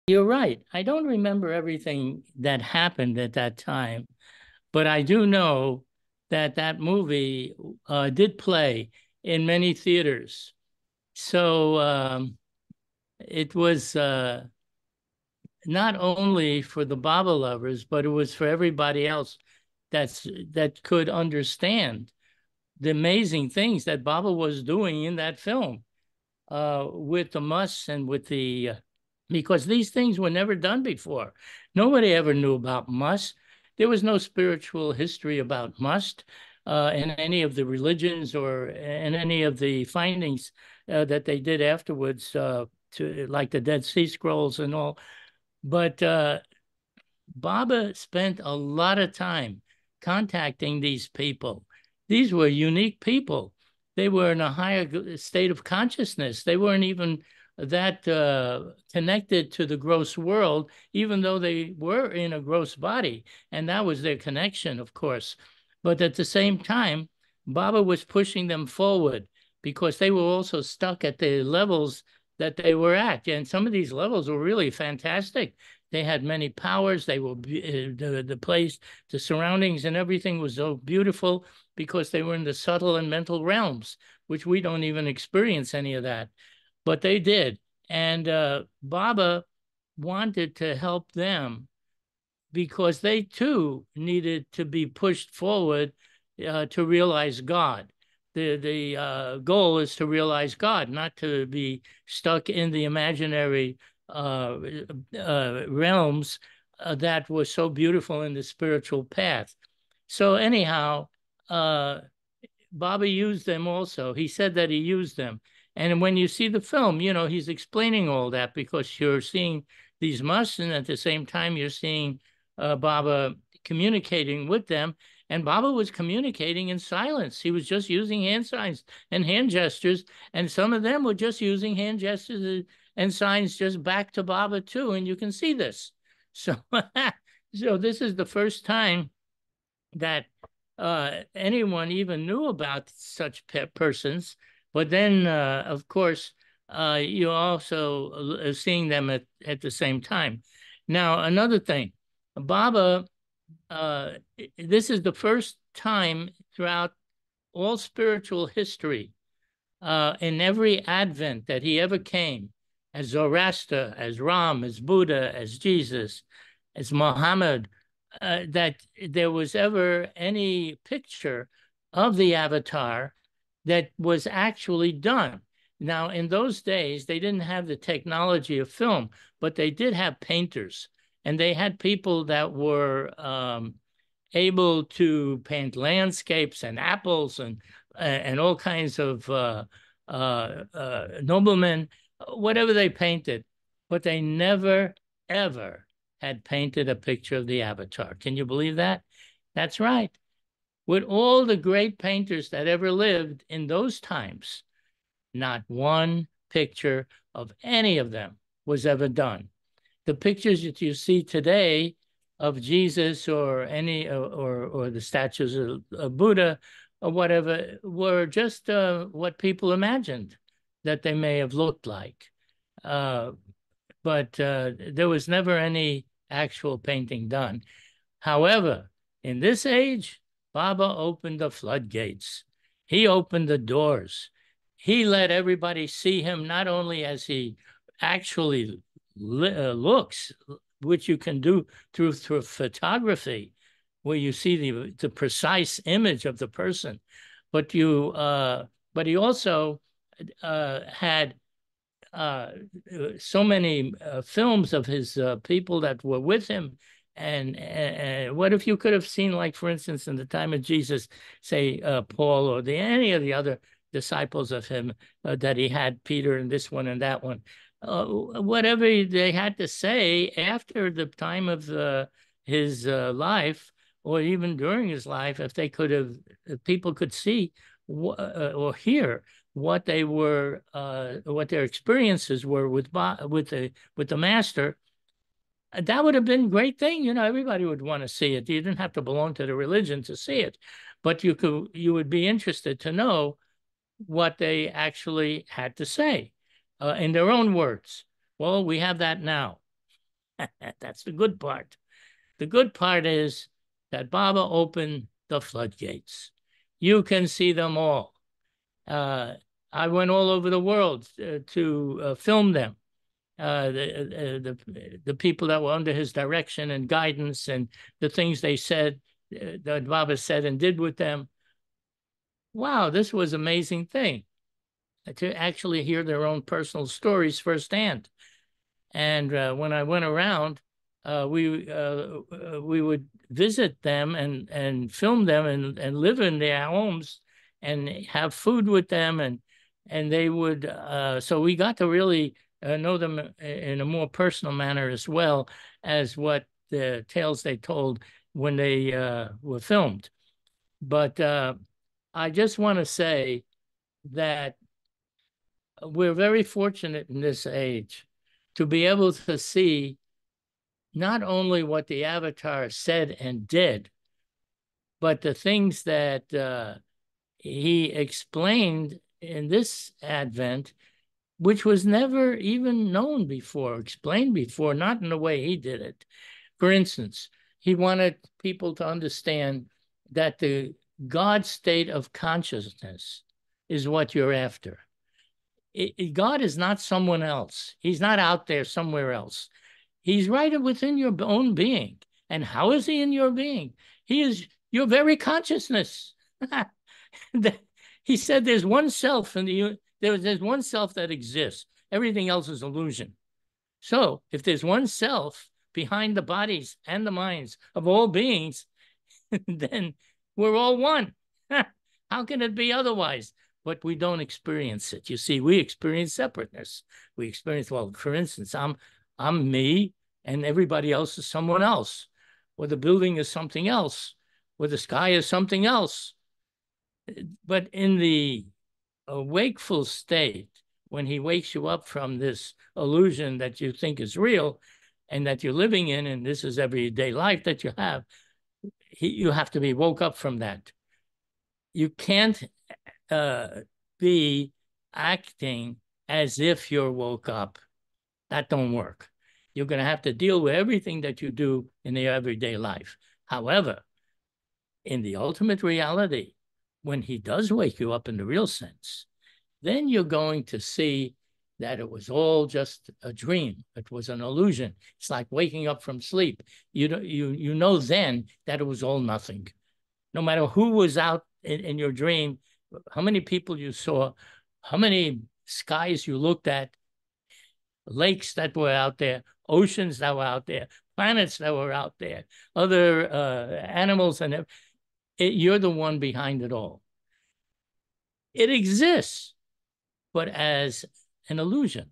You're right. I don't remember everything that happened at that time, but I do know that that movie did play in many theaters. So it was not only for the Baba lovers, but it was for everybody else that could understand the amazing things that Baba was doing in that film with the musts and with because these things were never done before. Nobody ever knew about must. There was no spiritual history about must in any of the religions or in any of the findings that they did afterwards, to like the Dead Sea Scrolls and all. But Baba spent a lot of time contacting these people. These were unique people. They were in a higher state of consciousness. They weren't even that connected to the gross world, even though they were in a gross body. And that was their connection, of course. But at the same time, Baba was pushing them forward because they were also stuck at the levels that they were at. And some of these levels were really fantastic. They had many powers. They were the place, the surroundings, and everything was so beautiful because they were in the subtle and mental realms, which we don't even experience any of that, but they did. And Baba wanted to help them because they too needed to be pushed forward to realize God. The goal is to realize God, not to be stuck in the imaginary realms that were so beautiful in the spiritual path. So anyhow, uh, Baba used them also. He said that he used them. And when you see the film, you know, he's explaining all that because you're seeing these musts, and at the same time, you're seeing Baba communicating with them. And Baba was communicating in silence. He was just using hand signs and hand gestures. And some of them were just using hand gestures and signs just back to Baba, too. And you can see this. So, so this is the first time that anyone even knew about such persons. But then, of course, you also seeing them at the same time. Now, another thing, Baba, uh, this is the first time throughout all spiritual history, in every advent that he ever came, as Zoroaster, as Ram, as Buddha, as Jesus, as Muhammad, that there was ever any picture of the avatar that was actually done. Now, in those days, they didn't have the technology of film, but they did have painters, and they had people that were able to paint landscapes and apples and all kinds of noblemen, whatever they painted, but they never ever had painted a picture of the avatar. Can you believe that? That's right. With all the great painters that ever lived in those times, not one picture of any of them was ever done. The pictures that you see today of Jesus or any or the statues of Buddha or whatever were just what people imagined that they may have looked like. Uh, but there was never any actual painting done. However, in this age, Baba opened the floodgates. He opened the doors. He let everybody see him not only as he actually looks, which you can do through photography, where you see the precise image of the person, but but he also had uh, so many films of his people that were with him. And what if you could have seen, like, for instance, in the time of Jesus, say Paul or any of the other disciples of him that he had, Peter and this one and that one, whatever they had to say after the time of his life, or even during his life, if they could have, if people could see or hear what they were, what their experiences were with the master, that would have been a great thing. You know, everybody would want to see it. You didn't have to belong to the religion to see it, but you would be interested to know what they actually had to say in their own words. Well, we have that now. That's the good part. The good part is that Baba opened the floodgates. You can see them all. Uh, I went all over the world to film them. The people that were under his direction and guidance, and the things they said, that Baba said and did with them. Wow, this was an amazing thing to actually hear their own personal stories firsthand. And when I went around, we would visit them and film them and live in their homes and have food with them, and they would so we got to really know them in a more personal manner, as well as what the tales they told when they were filmed. But I just want to say that we're very fortunate in this age to be able to see not only what the Avatar said and did, but the things that he explained in this advent, which was never even known before, explained before, not in the way he did it. For instance, he wanted people to understand that the God state of consciousness is what you're after. God is not someone else. He's not out there somewhere else. He's right within your own being. And how is he in your being? He is your very consciousness. He said there's one self there's one self that exists. Everything else is illusion. So if there's one self behind the bodies and the minds of all beings, then we're all one. How can it be otherwise? But we don't experience it. You see, we experience separateness. We experience, well, for instance, I'm me and everybody else is someone else, or the building is something else, or the sky is something else. But in the wakeful state, when he wakes you up from this illusion that you think is real and that you're living in, and this is everyday life that you have, you have to be woke up from that. You can't be acting as if you're woke up. That don't work. You're going to have to deal with everything that you do in the everyday life. However, in the ultimate reality, when he does wake you up in the real sense, then you're going to see that it was all just a dream. It was an illusion. It's like waking up from sleep. You know then that it was all nothing. No matter who was out in your dream, how many people you saw, how many skies you looked at, lakes that were out there, oceans that were out there, planets that were out there, other animals, and you're the one behind it all. It exists, but as an illusion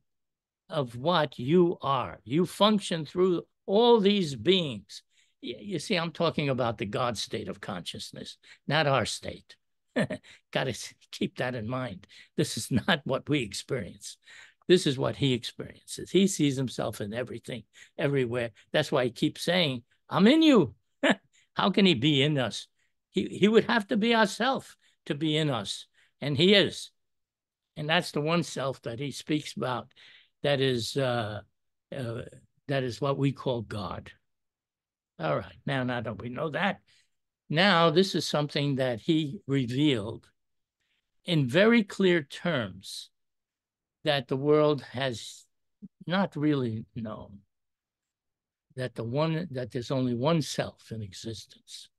of what you are. You function through all these beings. You see, I'm talking about the God state of consciousness, not our state. Got to keep that in mind. This is not what we experience. This is what he experiences. He sees himself in everything, everywhere. That's why he keeps saying, I'm in you. How can he be in us? He would have to be ourself to be in us. And he is. And that's the one self that he speaks about. That is what we call God. All right. Now that we know that, now this is something that he revealed in very clear terms that the world has not really known, that there's only one self in existence.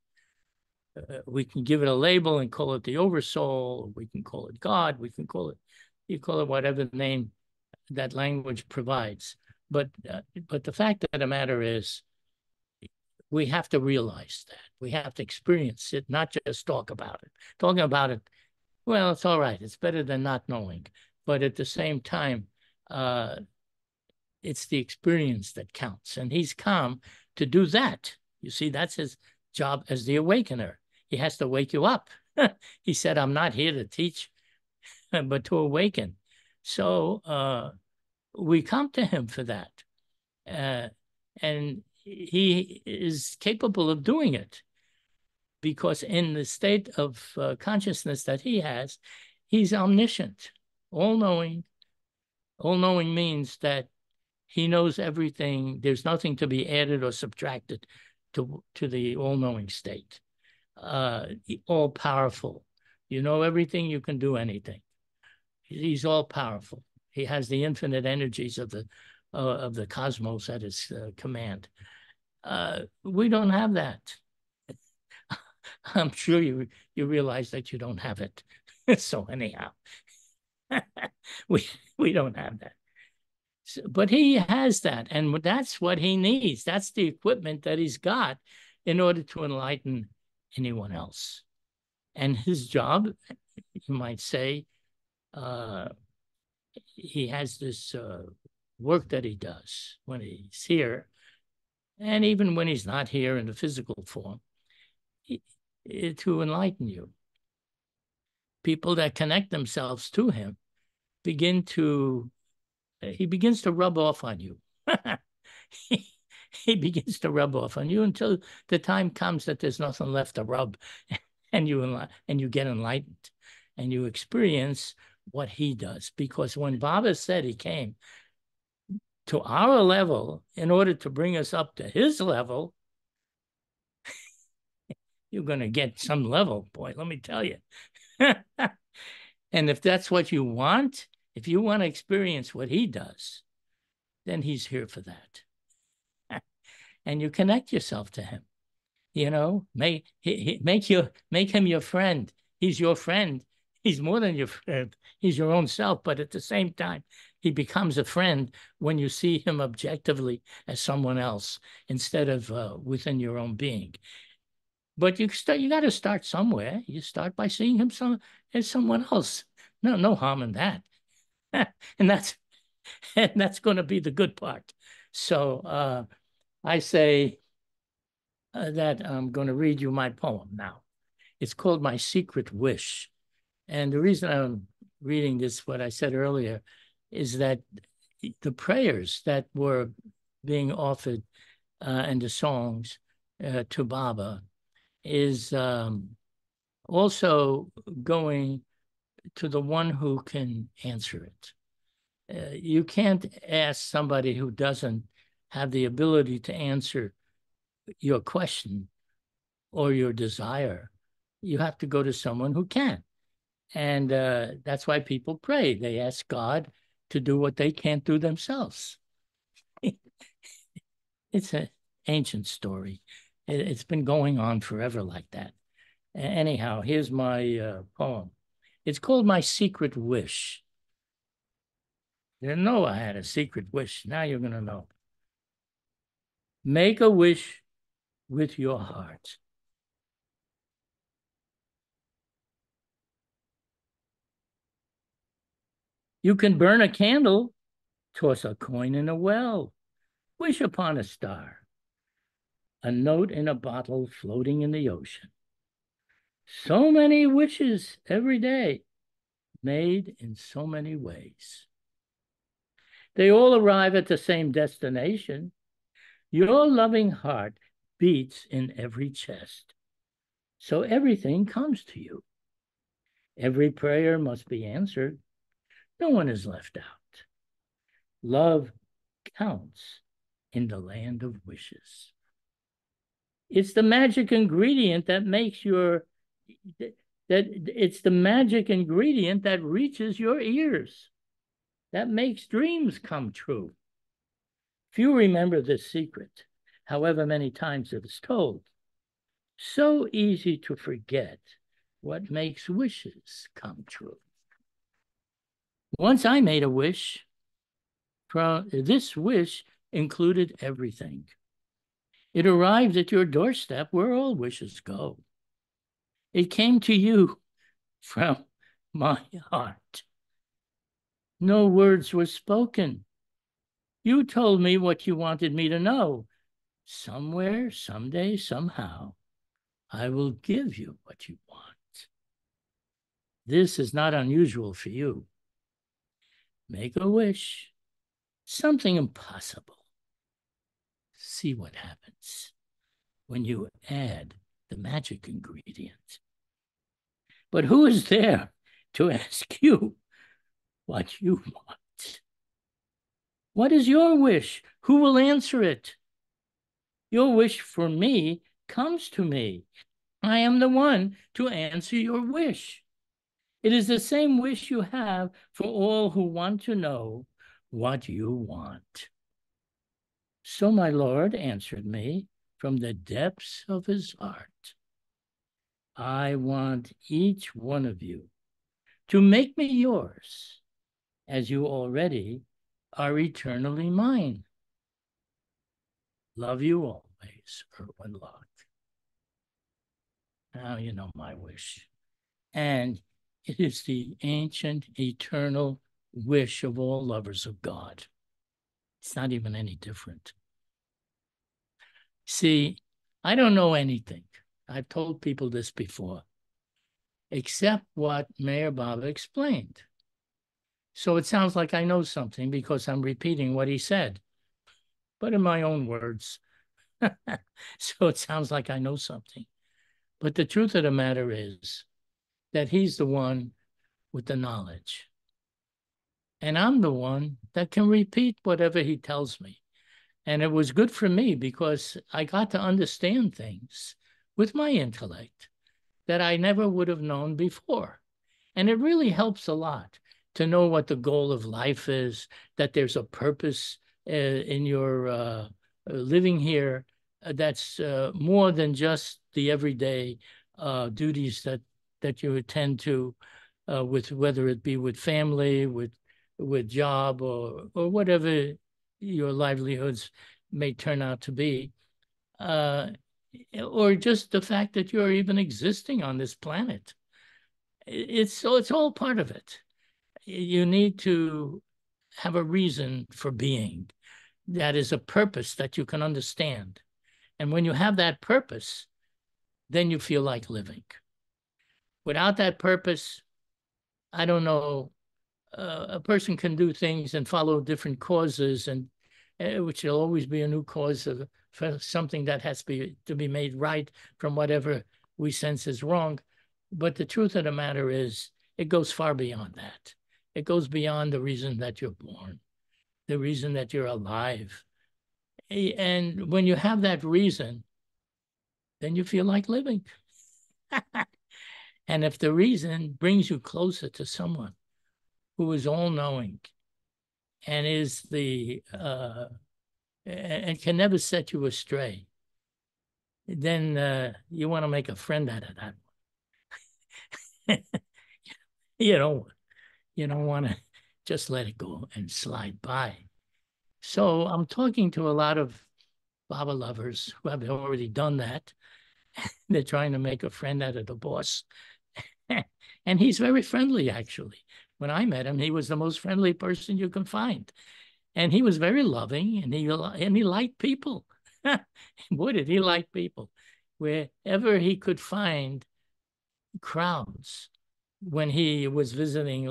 We can give it a label and call it the oversoul, we can call it God, you call it whatever name that language provides. But the fact of the matter is, we have to realize that. We have to experience it, not just talk about it. Talking about it, well, it's all right. It's better than not knowing. But at the same time, it's the experience that counts. And he's come to do that. You see, that's his job as the awakener. He has to wake you up. He said, I'm not here to teach, but to awaken. So we come to him for that. And he is capable of doing it, because in the state of consciousness that he has, he's omniscient, all-knowing. All-knowing means that He knows everything. There's nothing to be added or subtracted to the all-knowing state. All powerful. You know everything, you can do anything. He's all powerful. He has the infinite energies of the cosmos at his command. We don't have that. I'm sure you realize that you don't have it. So anyhow, we don't have that. So, but he has that, and that's what he needs. That's the equipment that he's got in order to enlighten anyone else. And his job, you might say, he has this work that he does when he's here, and even when he's not here in the physical form, to enlighten you. People that connect themselves to him he begins to rub off on you. He begins to rub off on you until the time comes that there's nothing left to rub, and you get enlightened, and you experience what he does. Because when Baba said he came to our level in order to bring us up to his level, you're going to get some level, boy, let me tell you. And if that's what you want, if you want to experience what he does, then he's here for that. And you connect yourself to him. You know, make him your friend. He's your friend. He's more than your friend. He's your own self. But at the same time, he becomes a friend when you see him objectively as someone else instead of within your own being. But you got to start somewhere. You start by seeing him as someone else. No harm in that. And that's going to be the good part. So I say that I'm going to read you my poem now. It's called My Secret Wish. And the reason I'm reading this, what I said earlier, is that the prayers that were being offered and the songs to Baba is also going to the one who can answer it. You can't ask somebody who doesn't have the ability to answer your question or your desire. You have to go to someone who can. And that's why people pray. They ask God to do what they can't do themselves. It's an ancient story. It's been going on forever like that. Anyhow, here's my poem. It's called My Secret Wish. You didn't know I had a secret wish. Now you're going to know. Make a wish with your heart. You can burn a candle, toss a coin in a well, wish upon a star, a note in a bottle floating in the ocean. So many wishes every day, made in so many ways. They all arrive at the same destination. Your loving heart beats in every chest. So everything comes to you. Every prayer must be answered. No one is left out. Love counts in the land of wishes. It's the magic ingredient that makes it's the magic ingredient that reaches your ears, that makes dreams come true. Few remember this secret, however many times it is told. So easy to forget what makes wishes come true. Once I made a wish. This wish included everything. It arrived at your doorstep where all wishes go. It came to you from my heart. No words were spoken. You told me what you wanted me to know. Somewhere, someday, somehow, I will give you what you want. This is not unusual for you. Make a wish, something impossible. See what happens when you add the magic ingredient. But who is there to ask you what you want? What is your wish? Who will answer it? Your wish for me comes to me. I am the one to answer your wish. It is the same wish you have for all who want to know what you want. So my Lord answered me from the depths of his heart. I want each one of you to make me yours, as you already are eternally mine. Love you always, Irwin Luck. Now you know my wish. And it is the ancient, eternal wish of all lovers of God. It's not even any different. See, I don't know anything. I've told people this before, except what Mayor Baba explained. So it sounds like I know something because I'm repeating what he said, but in my own words. So it sounds like I know something. But the truth of the matter is that he's the one with the knowledge. And I'm the one that can repeat whatever he tells me. And it was good for me because I got to understand things with my intellect that I never would have known before. And it really helps a lot to know what the goal of life is, that there's a purpose in your living here that's more than just the everyday duties that you attend to with whether it be with family, with job, or whatever your livelihoods may turn out to be, or just the fact that you're even existing on this planet. It's all part of it. You need to have a reason for being. That is a purpose that you can understand. And when you have that purpose, then you feel like living. Without that purpose, I don't know, a person can do things and follow different causes, and which will always be a new cause for something that has to be made right from whatever we sense is wrong. But the truth of the matter is, it goes far beyond that. It goes beyond the reason that you're born, the reason that you're alive. And when you have that reason, then you feel like living. And if the reason brings you closer to someone who is all-knowing and is and can never set you astray, then you want to make a friend out of that. you don't you don't want to just let it go and slide by. So I'm talking to a lot of Baba lovers who have already done that. They're trying to make a friend out of the boss. And he's very friendly, actually. When I met him, he was the most friendly person you can find. And he was very loving, and he liked people. Boy, did he like people. Wherever he could find crowds, when he was visiting,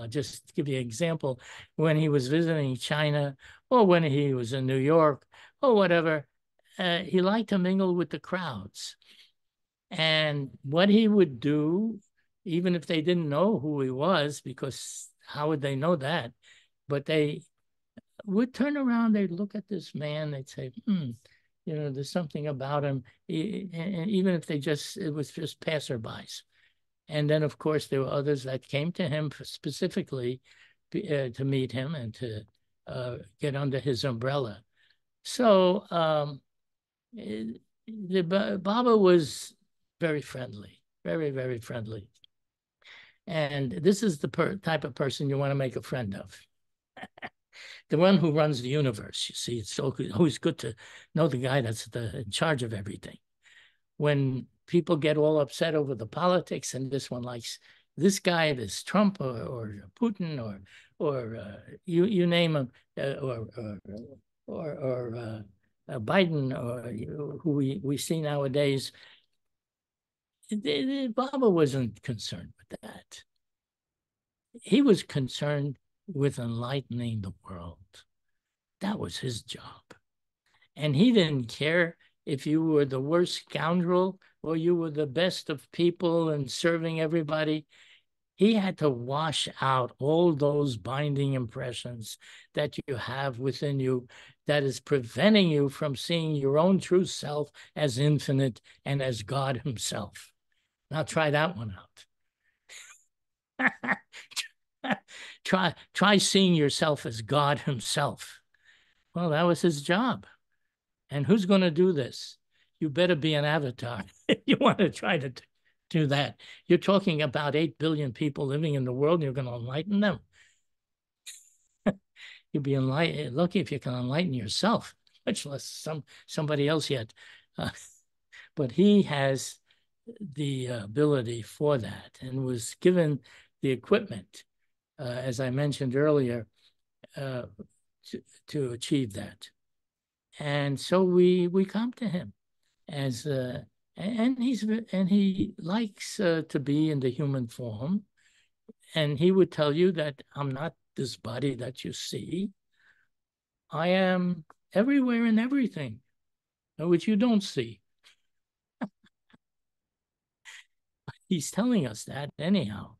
just to give you an example, when he was visiting China, or when he was in New York, or whatever, he liked to mingle with the crowds. And what he would do, even if they didn't know who he was, because how would they know that? But they would turn around, they'd look at this man, they'd say, there's something about him. And even if it was just passerbys. And then, of course, there were others that came to him specifically to meet him and to get under his umbrella. So the Baba was very friendly, very, very friendly. And this is the type of person you want to make a friend of. The one who runs the universe, you see. It's always good to know the guy that's in charge of everything. When people get all upset over the politics and this one likes this guy, this Trump or Putin or you name him, or Biden, or who we see nowadays, Baba wasn't concerned with that. He was concerned with enlightening the world. That was his job. And he didn't care if you were the worst scoundrel or you were the best of people and serving everybody. He had to wash out all those binding impressions that you have within you that is preventing you from seeing your own true self as infinite and as God himself. Now try that one out. try seeing yourself as God himself. Well, that was his job. And who's going to do this? You better be an avatar if you want to try to do that. You're talking about 8 billion people living in the world, and you're going to enlighten them. You'll be lucky if you can enlighten yourself, much less somebody else yet. But he has the ability for that and was given the equipment, as I mentioned earlier, to achieve that. And so we come to him as and he likes to be in the human form, and he would tell you that I'm not this body that you see. I am everywhere and everything, which you don't see. He's telling us that anyhow.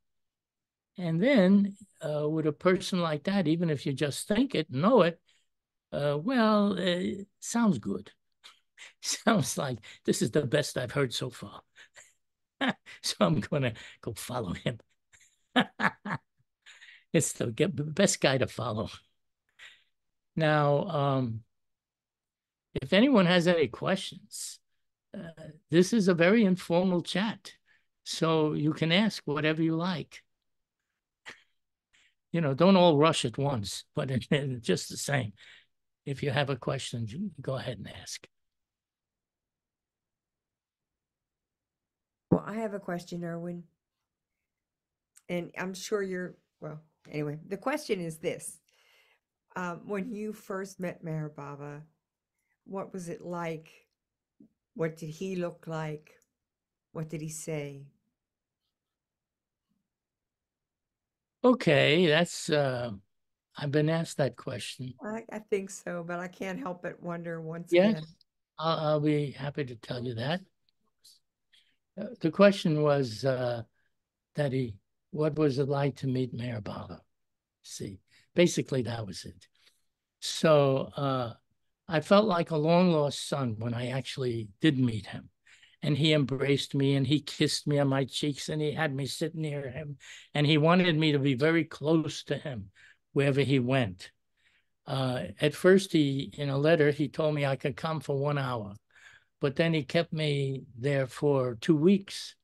And then with a person like that, even if you just think it, know it, well, it sounds good. Sounds like this is the best I've heard so far. So I'm going to go follow him. It's the best guy to follow. Now, if anyone has any questions, this is a very informal chat. So you can ask whatever you like. You know, don't all rush at once, but just the same. If you have a question, go ahead and ask. Well, I have a question, Irwin. And I'm sure well, anyway, the question is this. When you first met Meher Baba, what was it like? What did he look like? What did he say? Okay, that's I've been asked that question. I think so, but I can't help but wonder once Yes, again. I'll be happy to tell you that. The question was what was it like to meet Mayor Baba? See, basically that was it. So I felt like a long lost son when I actually did meet him. And he embraced me and he kissed me on my cheeks and he had me sit near him. And he wanted me to be very close to him wherever he went. At first, in a letter, he told me I could come for 1 hour, but then he kept me there for 2 weeks,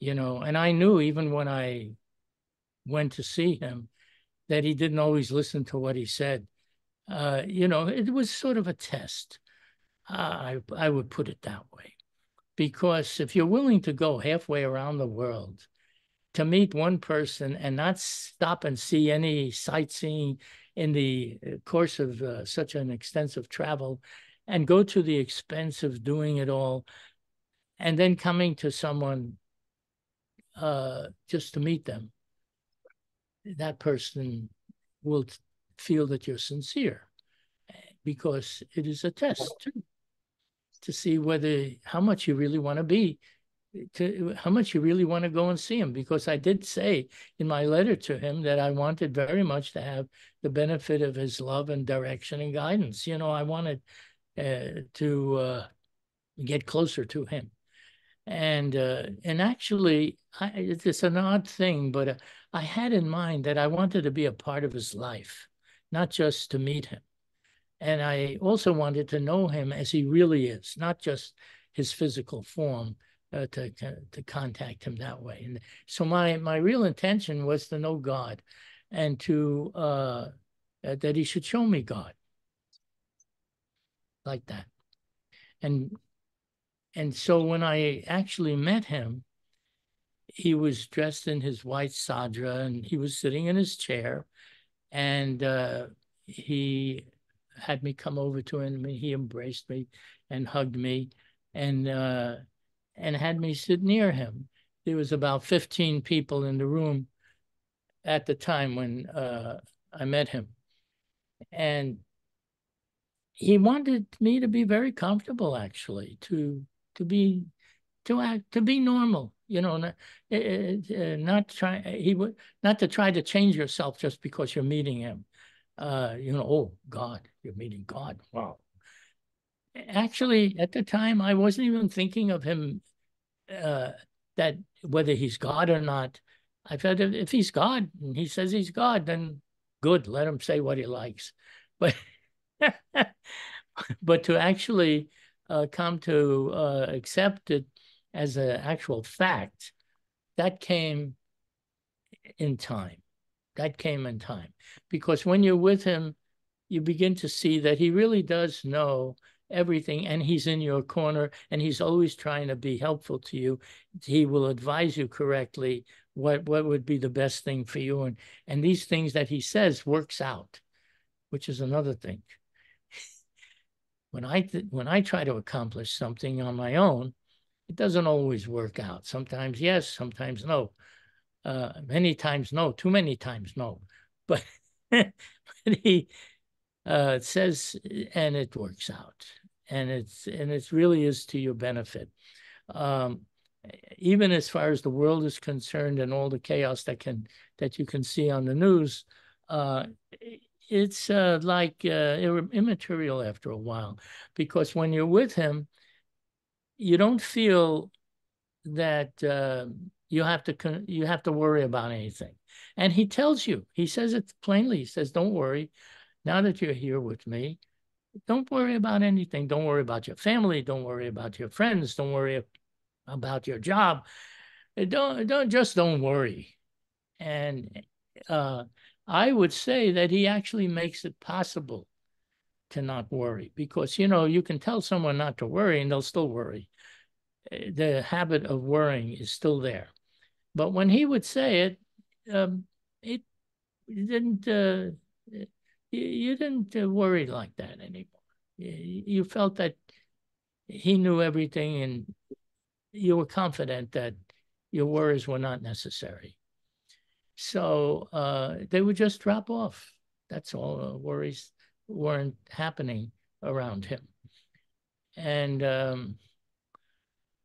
and I knew even when I went to see him that he didn't always listen to what he said. It was sort of a test. I would put it that way. Because if you're willing to go halfway around the world to meet one person and not stop and see any sightseeing in the course of such an extensive travel and go to the expense of doing it all and then coming to someone just to meet them, that person will feel that you're sincere because it is a test too, to see how much you really want to be, how much you really want to go and see him. Because I did say in my letter to him that I wanted very much to have the benefit of his love and direction and guidance. I wanted to get closer to him. And actually, it's an odd thing, but I had in mind that I wanted to be a part of his life, not just to meet him. And I also wanted to know him as he really is, not just his physical form, to contact him that way. And so my real intention was to know God and to that he should show me God like that. And so when I actually met him, he was dressed in his white sadra and he was sitting in his chair, and he had me come over to him and he embraced me and hugged me and had me sit near him. There was about 15 people in the room at the time when I met him. And he wanted me to be very comfortable, actually, to to be normal, not try he would not to try to change yourself just because you're meeting him. Oh God, you're meeting God. Wow. Actually, at the time, I wasn't even thinking of him that whether he's God or not. I felt if he's God and he says he's God, then good, let him say what he likes. But but to actually come to accept it as an actual fact, that came in time. That came in time. Because when you're with him, you begin to see that he really does know everything, and he's in your corner, and he's always trying to be helpful to you. He will advise you correctly what would be the best thing for you. And these things that he says works out, which is another thing. When I try to accomplish something on my own, it doesn't always work out. Sometimes yes, sometimes no. Many times no, too many times no. But he says, and it works out, and it really is to your benefit. Um, Even as far as the world is concerned and all the chaos that you can see on the news, it's like immaterial after a while, because when you're with him, you don't feel that you have to worry about anything. And he tells you, he says it plainly. He says, "Don't worry. Now that you're here with me, don't worry about anything. Don't worry about your family. Don't worry about your friends. Don't worry about your job. Don't worry." And uh, I would say that he actually makes it possible to not worry, because you can tell someone not to worry and they'll still worry. The habit of worrying is still there. But when he would say it, it didn't. You didn't worry like that anymore. You felt that he knew everything, and you were confident that your worries were not necessary. So they would just drop off. That's all. Worries weren't happening around him. And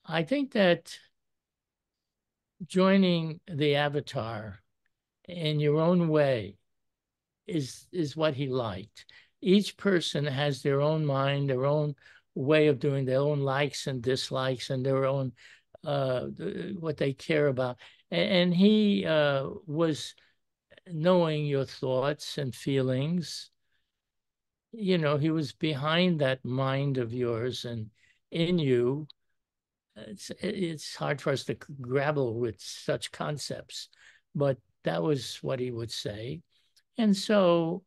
I think that joining the Avatar in your own way is what he liked. Each person has their own mind, their own way of doing, their own likes and dislikes, and their own what they care about. And he was knowing your thoughts and feelings. He was behind that mind of yours and in you. It's hard for us to grapple with such concepts, but that was what he would say. And so,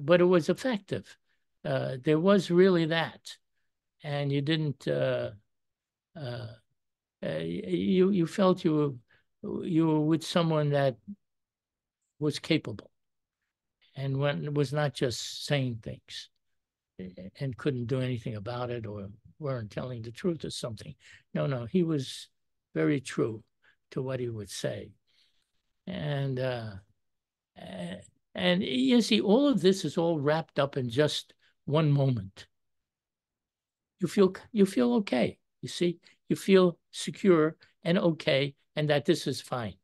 but it was effective. There was really that, and you didn't. You felt you were with someone that was capable, and when was not just saying things and couldn't do anything about it, or weren't telling the truth or something. No, he was very true to what he would say, and you see, all of this is all wrapped up in just one moment. You feel okay. You see, you feel secure and okay, and that this is fine.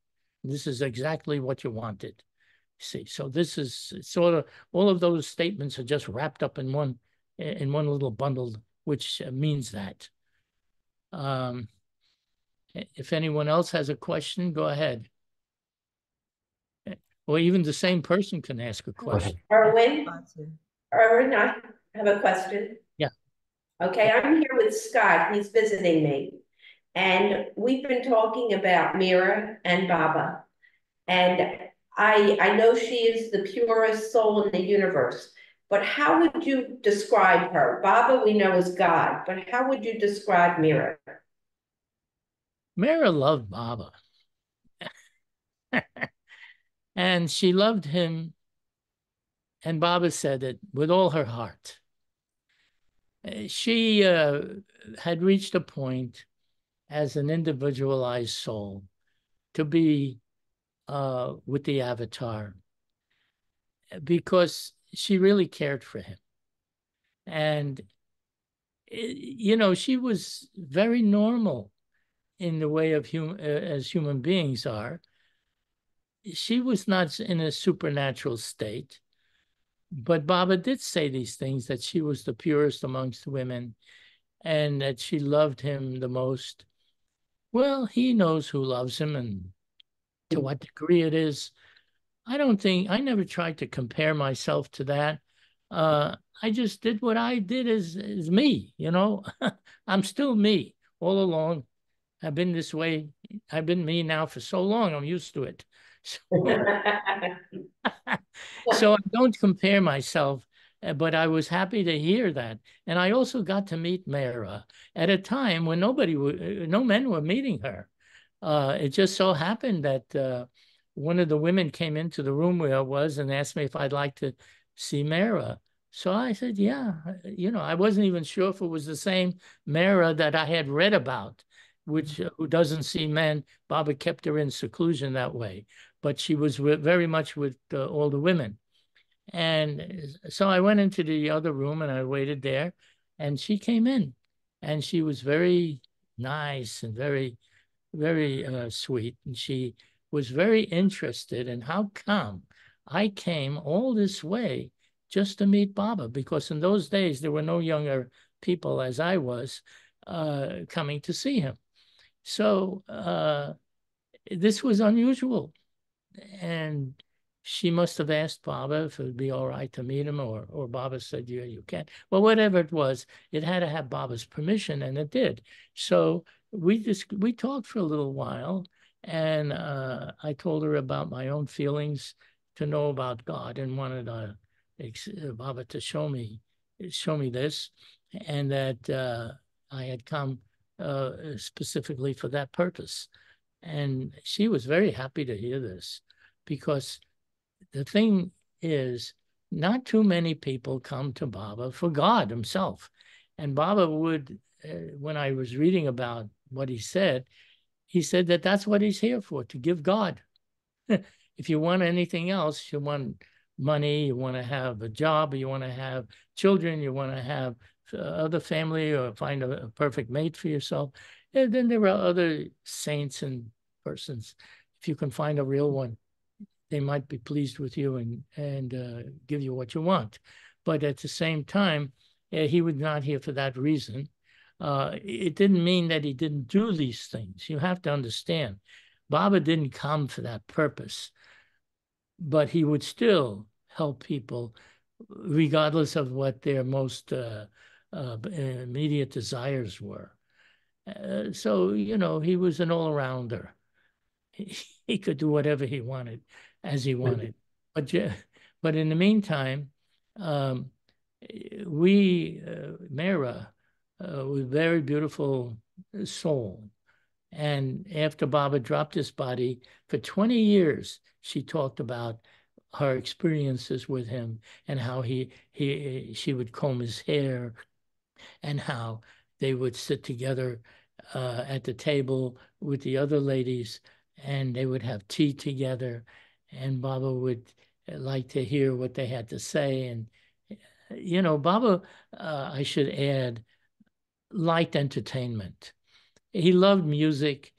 This is exactly what you wanted. See, so this is sort of, all of those statements are just wrapped up in one little bundle, which means that. If anyone else has a question, go ahead. Or even the same person can ask a question. Irwin, I have a question. Yeah. Okay, I'm here with Scott. He's visiting me. And we've been talking about Mira and Baba. And I know she is the purest soul in the universe. But how would you describe her? Baba we know is God, but how would you describe Mira? Mira loved Baba. And she loved him, and Baba said it, with all her heart. She had reached a point as an individualized soul to be with the Avatar, because she really cared for him. And, she was very normal. in the way of as human beings are. She was not in a supernatural state, but Baba did say these things, that she was the purest amongst women and that she loved him the most. Well, he knows who loves him and to what degree it is. I never tried to compare myself to that. I just did what I did as me, you know. I'm still me all along. I've been this way. I've been me now for so long. I'm used to it. So, so I don't compare myself, but I was happy to hear that. And I also got to meet Mara at a time when no men were meeting her. It just so happened that one of the women came into the room where I was and asked me if I'd like to see Mara. So I said, yeah. You know, I wasn't even sure if it was the same Mara that I had read about, which who doesn't see men. Baba kept her in seclusion that way, but she was very much with all the women. And so I went into the other room and I waited there, and she came in, and she was very nice and very, very sweet. And she was very interested in how come I came all this way just to meet Baba, because in those days there were no younger people as I was coming to see him. So this was unusual. And she must have asked Baba if it would be all right to meet him, or Baba said, yeah, you can. Well, whatever it was, it had to have Baba's permission, and it did. So we talked for a little while, and I told her about my own feelings, to know about God, and wanted Baba to show me this, and that I had come specifically for that purpose. And she was very happy to hear this, because the thing is, not too many people come to Baba for God himself. And Baba would, when I was reading about what he said that that's what he's here for, to give God. If you want anything else, you want money, you want to have a job, you want to have children, you want to have other family, or find a perfect mate for yourself. And then there are other saints and persons. If you can find a real one, they might be pleased with you and give you what you want. But at the same time, he was not here for that reason. It didn't mean that he didn't do these things. You have to understand, Baba didn't come for that purpose, but he would still help people regardless of what their most immediate desires were. So, you know, he was an all-arounder. He could do whatever he wanted, as he wanted. But in the meantime, Mara, was a very beautiful soul. And after Baba dropped his body, for 20 years, she talked about her experiences with him, and how she would comb his hair, and how they would sit together at the table with the other ladies, and they would have tea together, and Baba would like to hear what they had to say. And, you know, Baba, I should add, liked entertainment. He loved music.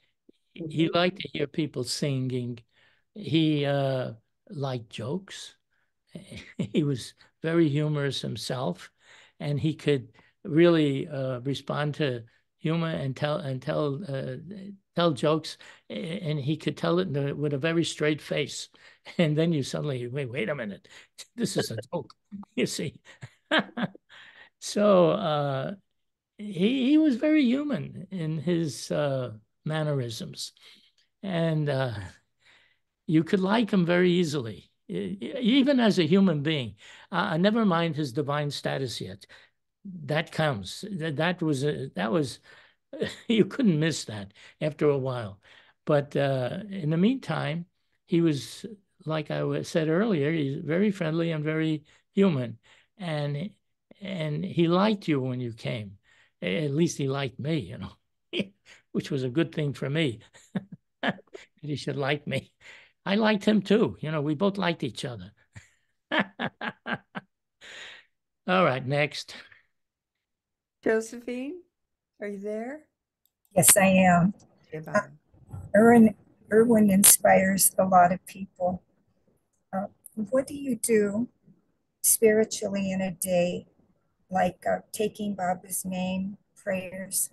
He liked to hear people singing. He liked jokes. He was very humorous himself, and he could really respond to humor and tell jokes, and he could tell it with a very straight face. And then you suddenly, wait a minute, this is a joke, you see. So he was very human in his mannerisms, and you could like him very easily, even as a human being. Never mind his divine status yet. That comes. That was you couldn't miss that after a while. But in the meantime, he was, like I said earlier, he's very friendly and very human, and he liked you when you came. At least he liked me, you know, which was a good thing for me. He should like me. I liked him too. You know, we both liked each other. All right, next. Josephine, are you there? Yes, I am. Yeah, Baba. Irwin inspires a lot of people. What do you do spiritually in a day, like taking Baba's name, prayers?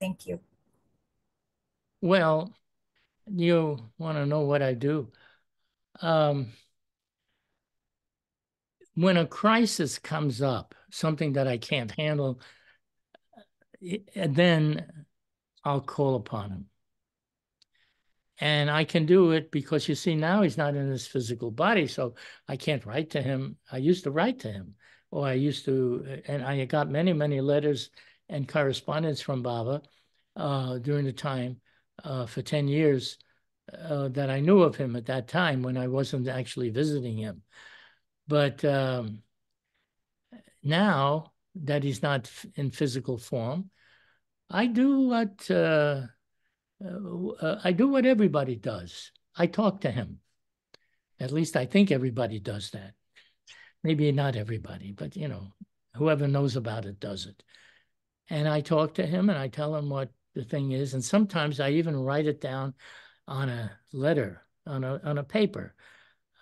Thank you. Well, you want to know what I do. When a crisis comes up, something that I can't handle, then I'll call upon him. And I can do it because you see, now he's not in his physical body, so I can't write to him. I used to write to him, or I used to, and I got many, many letters and correspondence from Baba during the time for 10 years that I knew of him at that time when I wasn't actually visiting him. But now that he's not in physical form, I do what I do what everybody does. I talk to him. At least I think everybody does that. Maybe not everybody, but whoever knows about it does it. And I talk to him and I tell him what the thing is. And sometimes I even write it down on a letter, on a paper.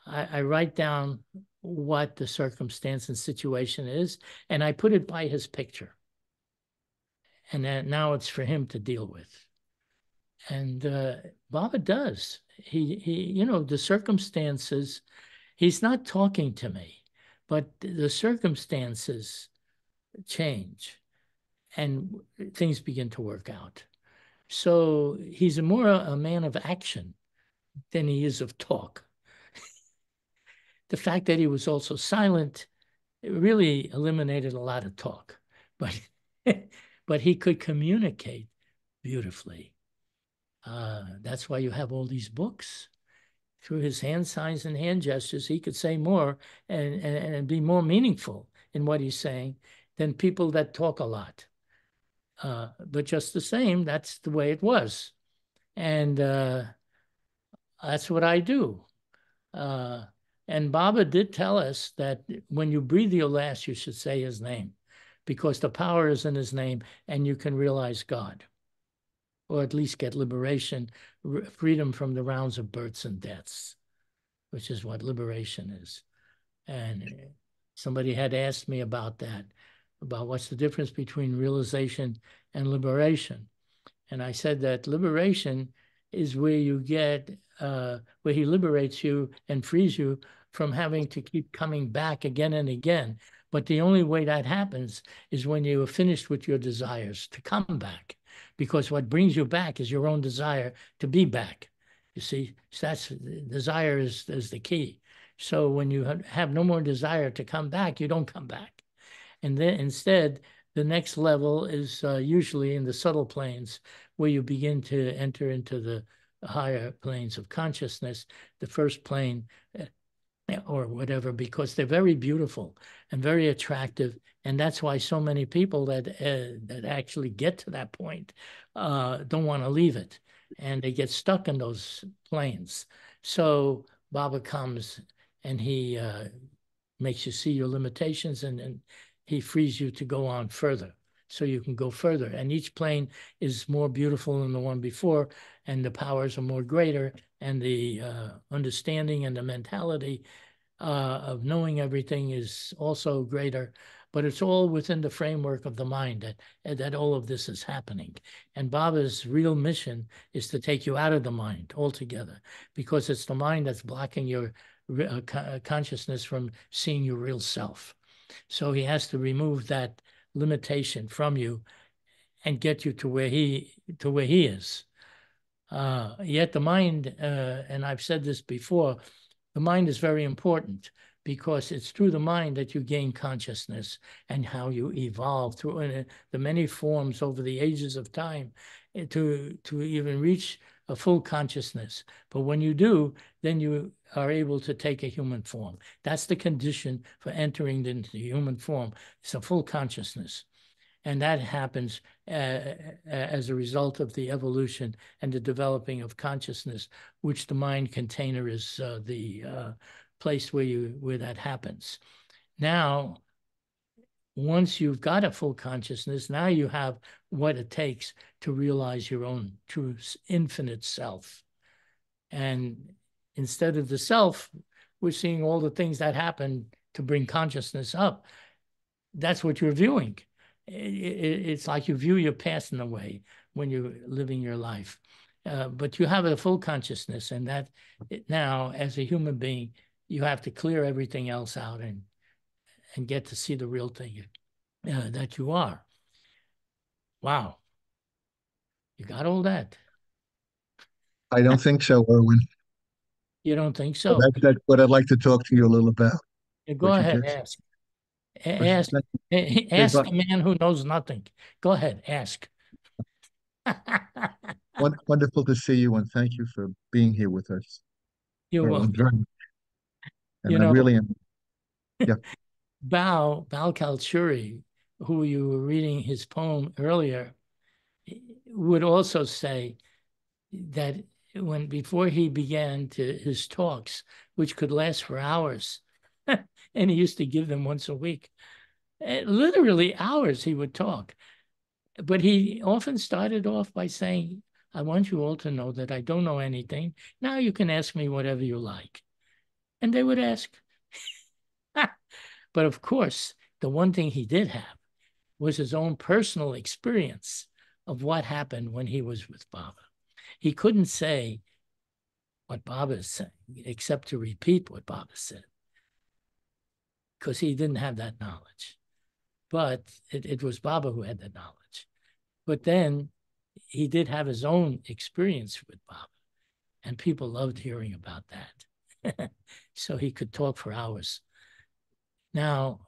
I write down what the circumstance and situation is, and I put it by his picture. And then now it's for him to deal with. And Baba does. He, the circumstances, he's not talking to me, but the circumstances change and things begin to work out. So he's more a man of action than he is of talk. The fact that he was also silent, it really eliminated a lot of talk, but but he could communicate beautifully. That's why you have all these books. Through his hand signs and hand gestures, he could say more and be more meaningful in what he's saying than people that talk a lot. But just the same, that's the way it was. And that's what I do. And Baba did tell us that when you breathe your last, you should say his name, because the power is in his name and you can realize God, or at least get liberation, freedom from the rounds of births and deaths, which is what liberation is. And somebody had asked me about that, about what's the difference between realization and liberation. And I said that liberation is where you get, where he liberates you and frees you from having to keep coming back again and again. But the only way that happens is when you are finished with your desires to come back, because what brings you back is your own desire to be back. You see, so that's desire is the key. So when you have no more desire to come back, you don't come back. And then instead, the next level is usually in the subtle planes, where you begin to enter into the higher planes of consciousness, the first plane or whatever, because they're very beautiful and very attractive. And that's why so many people that actually get to that point don't want to leave it. And they get stuck in those planes. So Baba comes and he makes you see your limitations, and he frees you to go on further, so you can go further. And each plane is more beautiful than the one before, and the powers are more greater, and the understanding and the mentality of knowing everything is also greater. But it's all within the framework of the mind that all of this is happening. And Baba's real mission is to take you out of the mind altogether, because it's the mind that's blocking your consciousness from seeing your real self. So he has to remove that limitation from you and get you to where he is. Yet the mind, and I've said this before, the mind is very important, because it's through the mind that you gain consciousness and how you evolve through the many forms over the ages of time to even reach a full consciousness. But when you do, then you are able to take a human form. That's the condition for entering into the human form. It's a full consciousness. And that happens as a result of the evolution and the developing of consciousness, which the mind container is the place where that happens. Now, once you've got a full consciousness, now you have what it takes to realize your own true infinite self. And instead of the self, we're seeing all the things that happen to bring consciousness up. That's what you're viewing. It's like you view your past in a way when you're living your life. But you have a full consciousness, and that now, as a human being, you have to clear everything else out and get to see the real thing that you are. Wow. You got all that? I don't think so, Irwin. You don't think But so? that's what I'd like to talk to you a little about. Go What you ahead, just ask. first, Ask, okay, ask but the man who knows nothing. Go ahead, ask. wonderful to see you, and thank you for being here with us, You're Irwin. welcome. And You I know, really am. Yeah, Bal Kalchuri, who you were reading his poem earlier, would also say that before he began his talks, which could last for hours, and he used to give them once a week, literally hours he would talk. But he often started off by saying, I want you all to know that I don't know anything. Now you can ask me whatever you like. And they would ask. But of course, the one thing he did have was his own personal experience of what happened when he was with Baba. He couldn't say what Baba is saying, except to repeat what Baba said, because he didn't have that knowledge. But it was Baba who had that knowledge. But then he did have his own experience with Baba, and people loved hearing about that. So he could talk for hours. Now,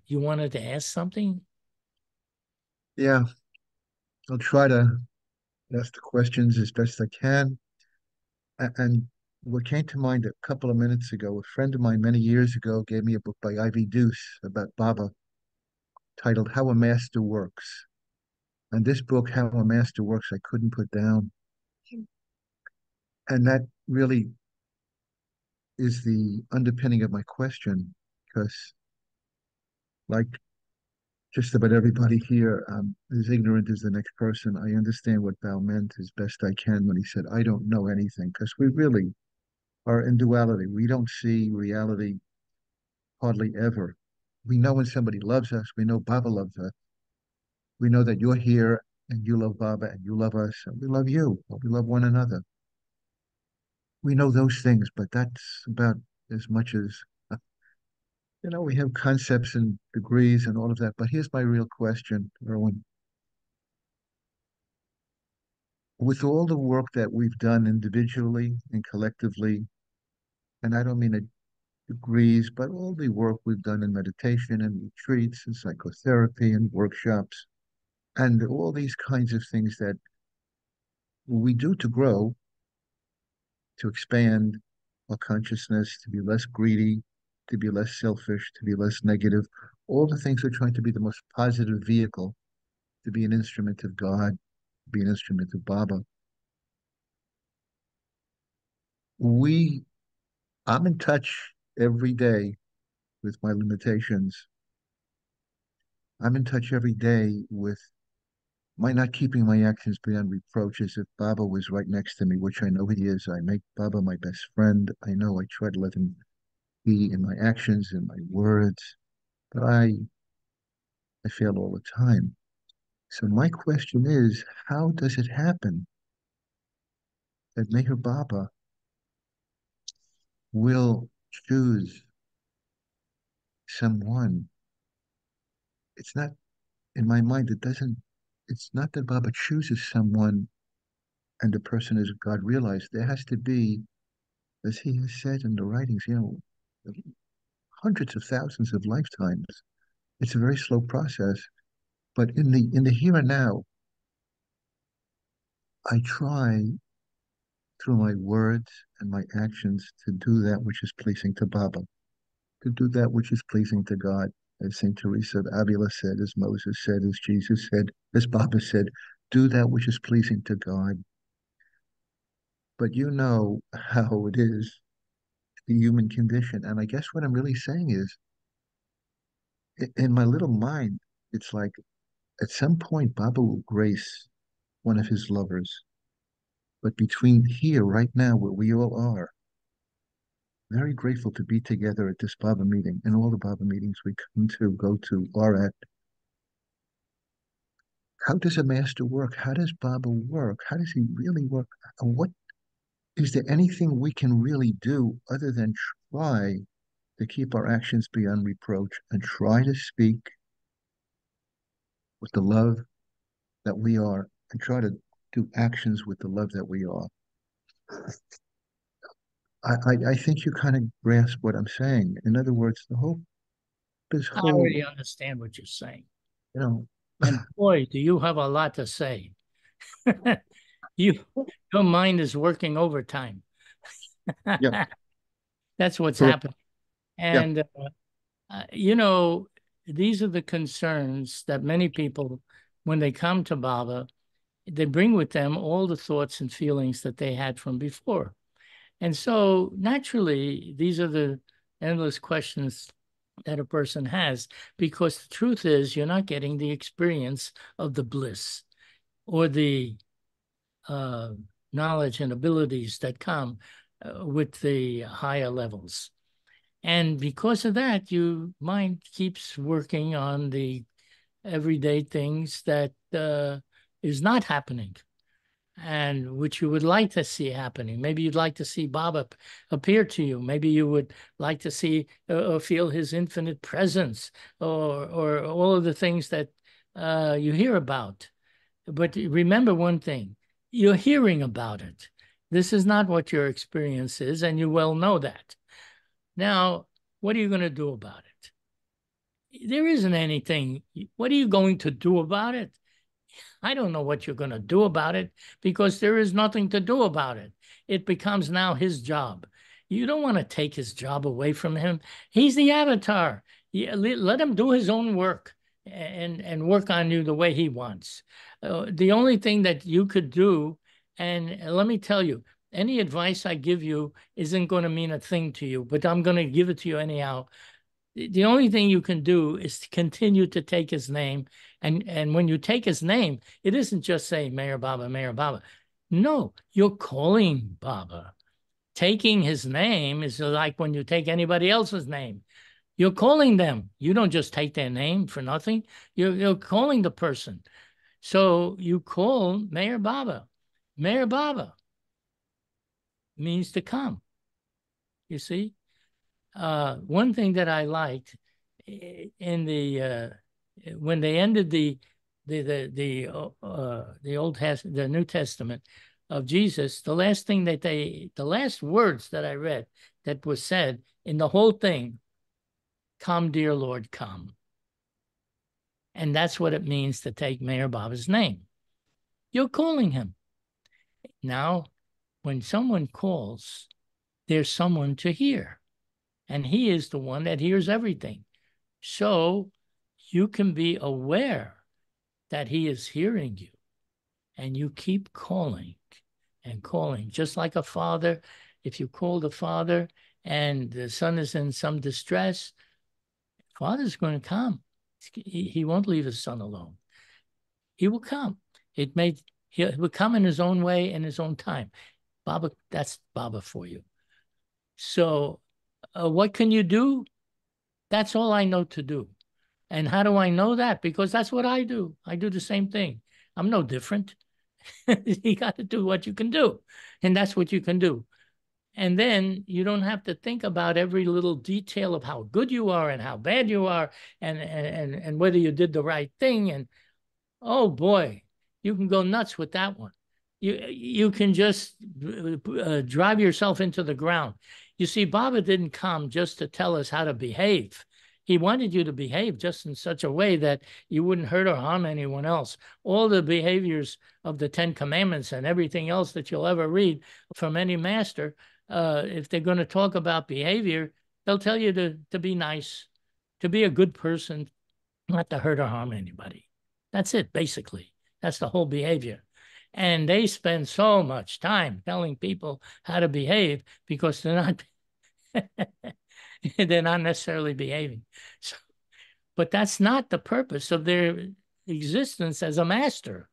you wanted to ask something? yeah. I'll try to ask the questions as best I can. And what came to mind a couple of minutes ago, a friend of mine many years ago gave me a book by Ivy Deuce about Baba titled How a Master Works. And this book, How a Master Works, I couldn't put down. And that really is the underpinning of my question, because, like just about everybody here, as ignorant as the next person, I understand what Bao meant as best I can when he said, I don't know anything, because we really are in duality. We don't see reality hardly ever. We know when somebody loves us, we know Baba loves us. We know that you're here and you love Baba and you love us and we love you, we love one another. We know those things, but that's about as much as we have concepts and degrees and all of that. But here's my real question, Erwin. With all the work that we've done individually and collectively, and I don't mean it degrees, but all the work we've done in meditation and retreats and psychotherapy and workshops, and all these kinds of things that we do to grow, to expand our consciousness, to be less greedy, to be less selfish, to be less negative. All the things we're trying to be the most positive vehicle, to be an instrument of God, to be an instrument of Baba. We, I'm in touch every day with my limitations. I'm in touch every day with my not keeping my actions beyond reproach as if Baba was right next to me, which I know he is. I make Baba my best friend. I know I try to let him be in my actions, in my words, but I fail all the time. So my question is, how does it happen that Meher Baba will choose someone? It's not, in my mind, it's not that Baba chooses someone and the person is God realized. There has to be, as he has said in the writings, hundreds of thousands of lifetimes. It's a very slow process. But in the here and now, I try through my words and my actions to do that which is pleasing to Baba, to do that which is pleasing to God. As St. Teresa of Avila said, as Moses said, as Jesus said, as Baba said, do that which is pleasing to God. But you know how it is, the human condition. And I guess what I'm really saying is, in my little mind, it's like at some point Baba will grace one of his lovers. But between here, right now, where we all are, very grateful to be together at this Baba meeting and all the Baba meetings we come to, go to, are at. How does a master work? How does Baba work? How does he really work? And what is there anything we can really do other than try to keep our actions beyond reproach and try to speak with the love that we are and try to do actions with the love that we are? I think you kind of grasp what I'm saying. In other words, this I whole, already understand what you're saying. you know, And boy, do you have a lot to say. You, your mind is working overtime. yeah, That's what's correct. happening. Yeah, And, you know, these are the concerns that many people, when they come to Baba, they bring with them all the thoughts and feelings that they had from before. And so naturally, these are the endless questions that a person has, because the truth is you're not getting the experience of the bliss or the uh, knowledge and abilities that come with the higher levels. And because of that, your mind keeps working on the everyday things that is not happening and which you would like to see happening. Maybe you'd like to see Baba appear to you. Maybe you would like to see or feel his infinite presence, or all of the things that you hear about. But remember one thing, you're hearing about it. This is not what your experience is, and you well know that. Now, what are you going to do about it? There isn't anything. What are you going to do about it? I don't know what you're going to do about it, because there is nothing to do about it. It becomes now his job. You don't want to take his job away from him. He's the avatar. Let him do his own work and work on you the way he wants. The only thing that you could do, and let me tell you, any advice I give you isn't going to mean a thing to you, but I'm going to give it to you anyhow. The only thing you can do is to continue to take his name. And when you take his name, it isn't just saying Mayor Baba, Mayor Baba. No, you're calling Baba. Taking his name is like when you take anybody else's name. You're calling them. You don't just take their name for nothing. You're calling the person. So you call Mayor Baba. Mayor Baba means to come, you see? One thing that I liked in the when they ended the the New Testament of Jesus, the last words that I read that was said in the whole thing, "Come, dear Lord, come," and that's what it means to take Mayor Baba's name. You're calling him. Now, when someone calls, there's someone to hear. And he is the one that hears everything. So you can be aware that he is hearing you. And you keep calling and calling, just like a father. If you call the father and the son is in some distress, father's going to come. He won't leave his son alone. He will come. He will come in his own way, in his own time. Baba, that's Baba for you. So what can you do? That's all I know to do. And how do I know that? Because that's what I do. I do the same thing. I'm no different. You got to do what you can do. And that's what you can do. And then you don't have to think about every little detail of how good you are and how bad you are, and whether you did the right thing. And oh boy, you can go nuts with that one. You can just drive yourself into the ground. You see, Baba didn't come just to tell us how to behave. He wanted you to behave just in such a way that you wouldn't hurt or harm anyone else. All the behaviors of the 10 Commandments and everything else that you'll ever read from any master, if they're going to talk about behavior, they'll tell you to be nice, to be a good person, not to hurt or harm anybody. That's it, basically. That's the whole behavior. And they spend so much time telling people how to behave because they're not they're not necessarily behaving. So, But that's not the purpose of their existence as a master.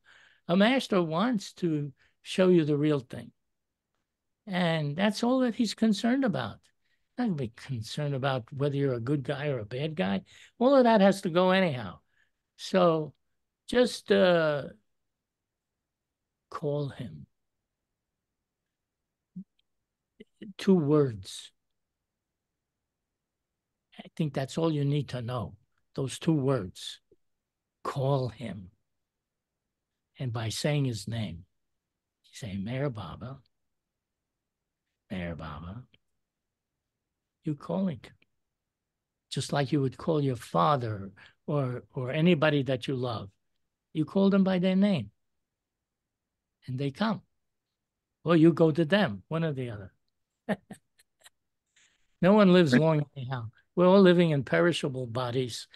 A master wants to show you the real thing. And that's all that he's concerned about. Not gonna be concerned about whether you're a good guy or a bad guy. All of that has to go anyhow. So just call him. 2 words. I think that's all you need to know. Those 2 words. Call him. And by saying his name, you say, Mayor Baba, Mayor Baba, you calling him. Just like you would call your father or anybody that you love. You call them by their name. And they come. Or you go to them, one or the other. No one lives long anyhow. We're all living in perishable bodies,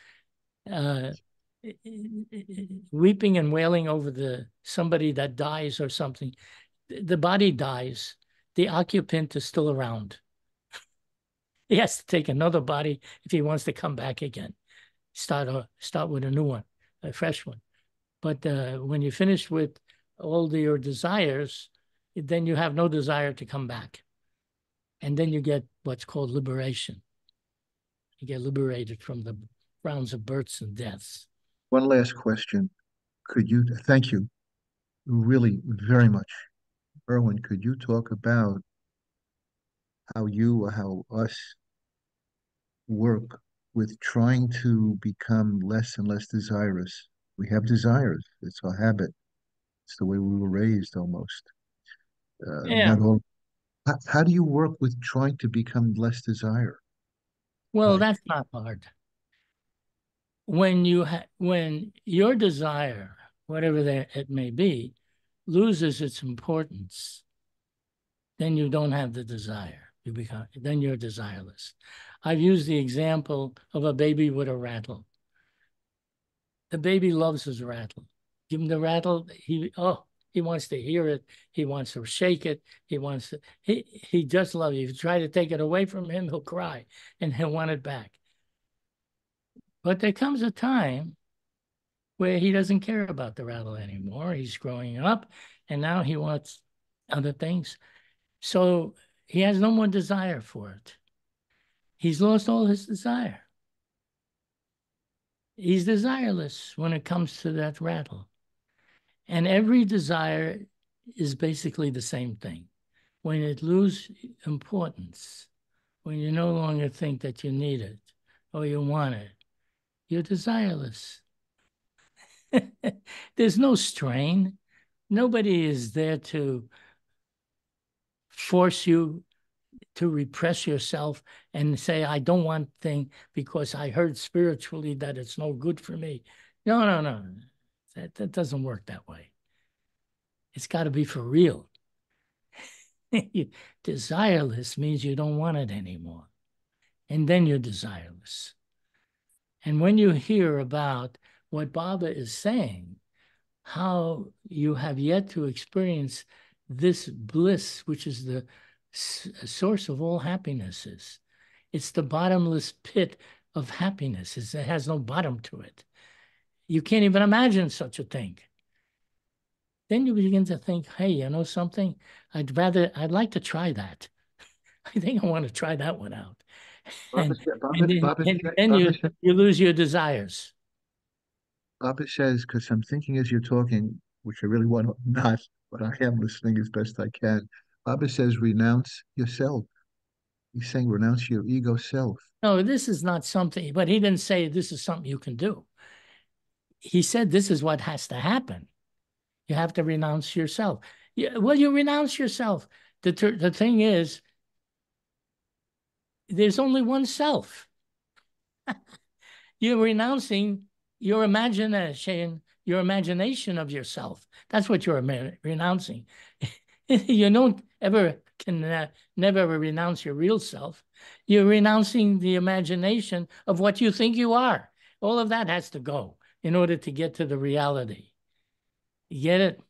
weeping and wailing over somebody that dies or something. The body dies. The occupant is still around. He has to take another body if he wants to come back again. Start with a new one, a fresh one. But when you finish with all your desires, then you have no desire to come back. And then you get what's called liberation. You get liberated from the rounds of births and deaths. One last question. Thank you really very much. Irwin, could you talk about how you or how us work with trying to become less and less desirous? We have desires. It's our habit. It's the way we were raised almost. Yeah. Not all. How do you work with trying to become less desire? Well, Like, that's not hard. When your desire, whatever it may be, loses its importance, then you don't have the desire. Then you're desireless. I've used the example of a baby with a rattle. The baby loves his rattle. Give him the rattle, he wants to hear it. He wants to shake it. He just loves it. If you try to take it away from him, he'll cry and he'll want it back. But there comes a time where he doesn't care about the rattle anymore. He's growing up and now he wants other things. So he has no more desire for it. He's lost all his desire. He's desireless when it comes to that rattle. And every desire is basically the same thing. When it loses importance, when you no longer think that you need it or you want it, you're desireless. There's no strain. Nobody is there to force you to repress yourself and say, I don't want thing because I heard spiritually that it's no good for me. No. That doesn't work that way. It's got to be for real. Desireless means you don't want it anymore. And then you're desireless. And when you hear about what Baba is saying, how you have yet to experience this bliss, which is the source of all happinesses. It's the bottomless pit of happiness. It has no bottom to it. You can't even imagine such a thing. Then you begin to think, hey, you know something? I'd like to try that. I think I want to try that one out. And then you lose your desires. Baba says, because I'm thinking as you're talking, which I really want to not, but I am listening as best I can. Baba says, renounce yourself. He's saying renounce your ego self. No, this is not something, but he didn't say this is something you can do. He said this is what has to happen. You have to renounce yourself. Well, you renounce yourself. The thing is, there's only one self. You're renouncing your imagination of yourself. That's what you're renouncing. You don't never renounce your real self. You're renouncing the imagination of what you think you are. All of that has to go in order to get to the reality. You get it?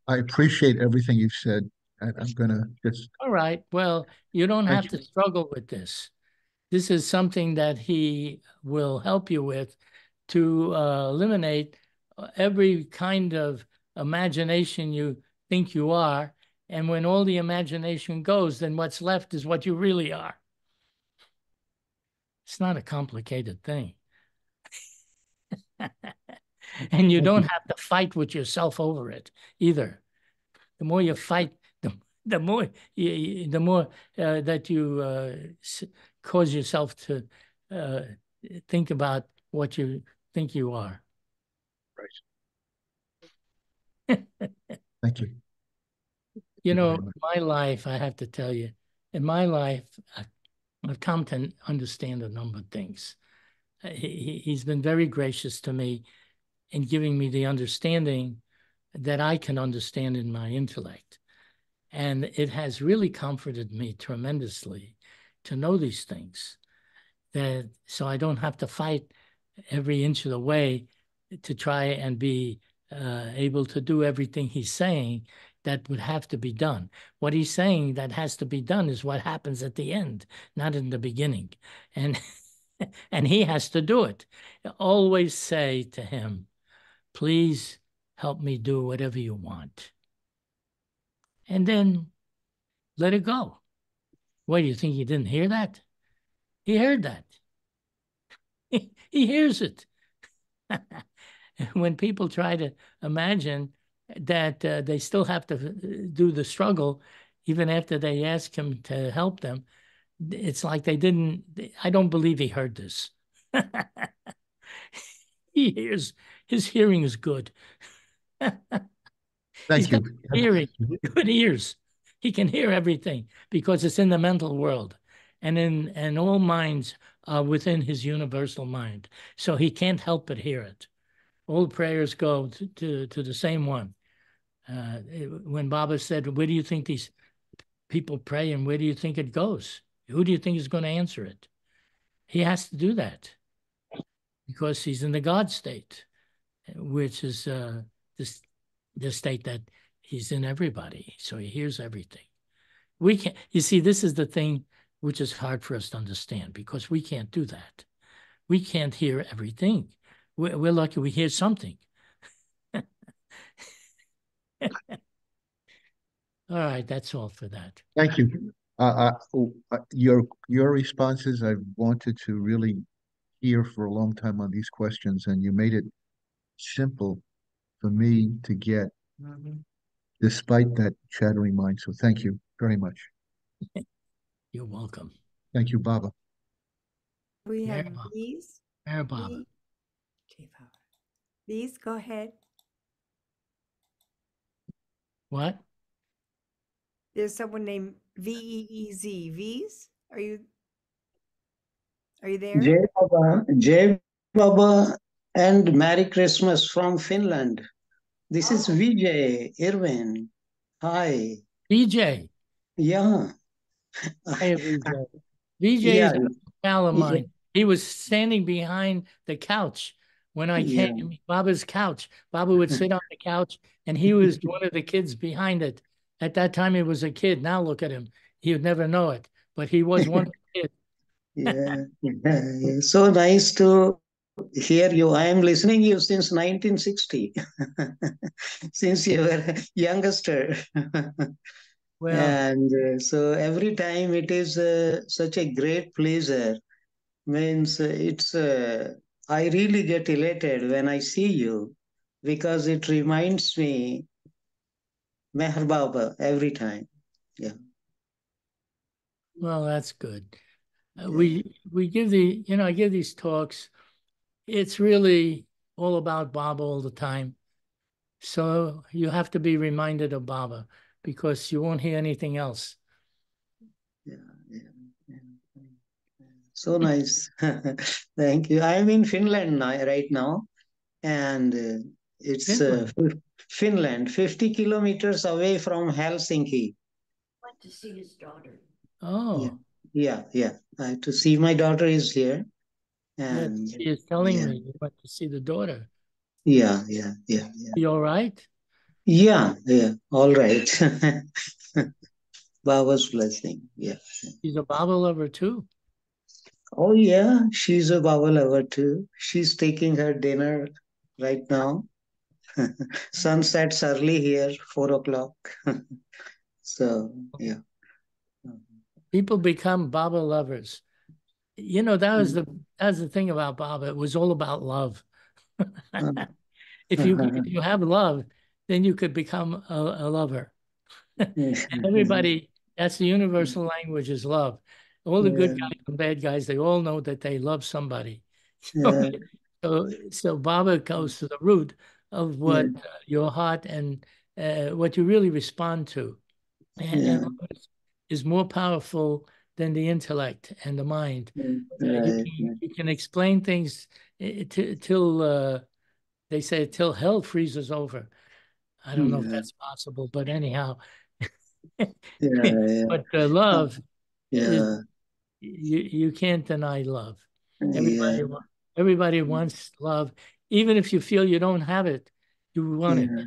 I appreciate everything you've said. I'm going to just... All right. Well, you don't have to struggle with this. this is something that he will help you with to eliminate every kind of imagination you think you are. And when all the imagination goes, then what's left is what you really are. It's not a complicated thing. And you don't have to fight with yourself over it either. The more you fight, the more that you cause yourself to think about what you think you are. Right. Thank you. You know, in my life, I have to tell you, in my life, I've come to understand a number of things. He's been very gracious to me in giving me the understanding that I can understand in my intellect. And it has really comforted me tremendously to know these things, that so I don't have to fight every inch of the way to try and be able to do everything he's saying that would have to be done. What he's saying that has to be done is what happens at the end, not in the beginning. And and he has to do it. Always say to him, please help me do whatever you want. And then let it go. What, do you think he didn't hear that? He heard that. He hears it. When people try to imagine that they still have to do the struggle, even after they ask him to help them, it's like they didn't, I don't believe he heard this. He hears, his hearing is good. Thank you. Hearing, good ears. He can hear everything because it's in the mental world, and all minds are within his universal mind. So he can't help but hear it. All prayers go to the same one. When Baba said, where do you think these people pray and where do you think it goes? Who do you think is going to answer it? He has to do that because he's in the God state, which is the state that he's in everybody. So he hears everything. We can't, you see, this is the thing which is hard for us to understand because we can't do that. We can't hear everything. We're lucky we hear something. All right, that's all for that. Thank you. Your responses I've wanted to really hear for a long time on these questions, and you made it simple for me to get, despite that chattering mind. So thank you very much. You're welcome. Thank you, Baba. We have these. Baba. These, go ahead. What? There's someone named VEEZ. V's? Are you there? Jai Baba and Merry Christmas from Finland. This is Vijay, Irwin. Hi. VJ. Yeah. Hey, VJ. VJ Yeah. is a pal of mine. He was standing behind the couch when I came, Baba's couch. Baba would sit on the couch, and he was one of the kids behind it. At that time, he was a kid. Now look at him. He would never know it, but he was one of the kids. Yeah. So nice to hear you. I am listening to you since 1960, since you were a youngster. Well, and so every time it is such a great pleasure. Means it's I really get elated when I see you because it reminds me Meher Baba every time. Yeah. well, that's good. We give I give these talks. It's really all about Baba all the time. So you have to be reminded of Baba because you won't hear anything else. Yeah. So nice. Thank you. I'm in Finland right now, and it's Finland, 50 kilometers away from Helsinki. Went to see his daughter. Oh. Yeah. To see my daughter is here. And she is telling me you went to see the daughter. Yeah. You all right? Yeah. All right. Baba's blessing. Yeah. She's a Baba lover too. Oh yeah, she's a Baba lover too. She's taking her dinner right now. Sun sets early here, 4 o'clock. So yeah. People become Baba lovers. You know, that was the thing about Baba. It was all about love. If you have love, then you could become a lover. Everybody, that's the universal language is love. All the good Yeah, guys and bad guys, they all know that they love somebody. yeah, So Baba goes to the root of yeah, what your heart and what you really respond to. And yeah, love is more powerful than the intellect and the mind. right, right. You can explain things till they say till hell freezes over. I don't know if Yeah, that's possible, but anyhow, yeah, but yeah, love is yeah, you can't deny love. yeah, Everybody everybody wants love, even if you feel you don't have it, you want it yeah.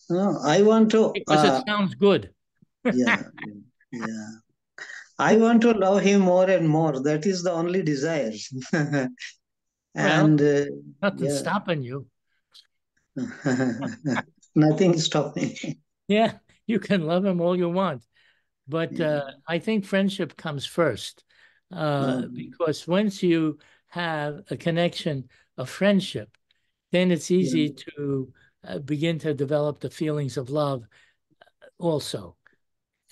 No, I want to, because it sounds good. yeah, yeah. I want to love him more and more. That is the only desire. Well, And nothing's yeah, stopping you. nothing is stopping. Yeah, you can love him all you want. But Yeah. I think friendship comes first because once you have a connection of friendship, then it's Yeah, easy to begin to develop the feelings of love also.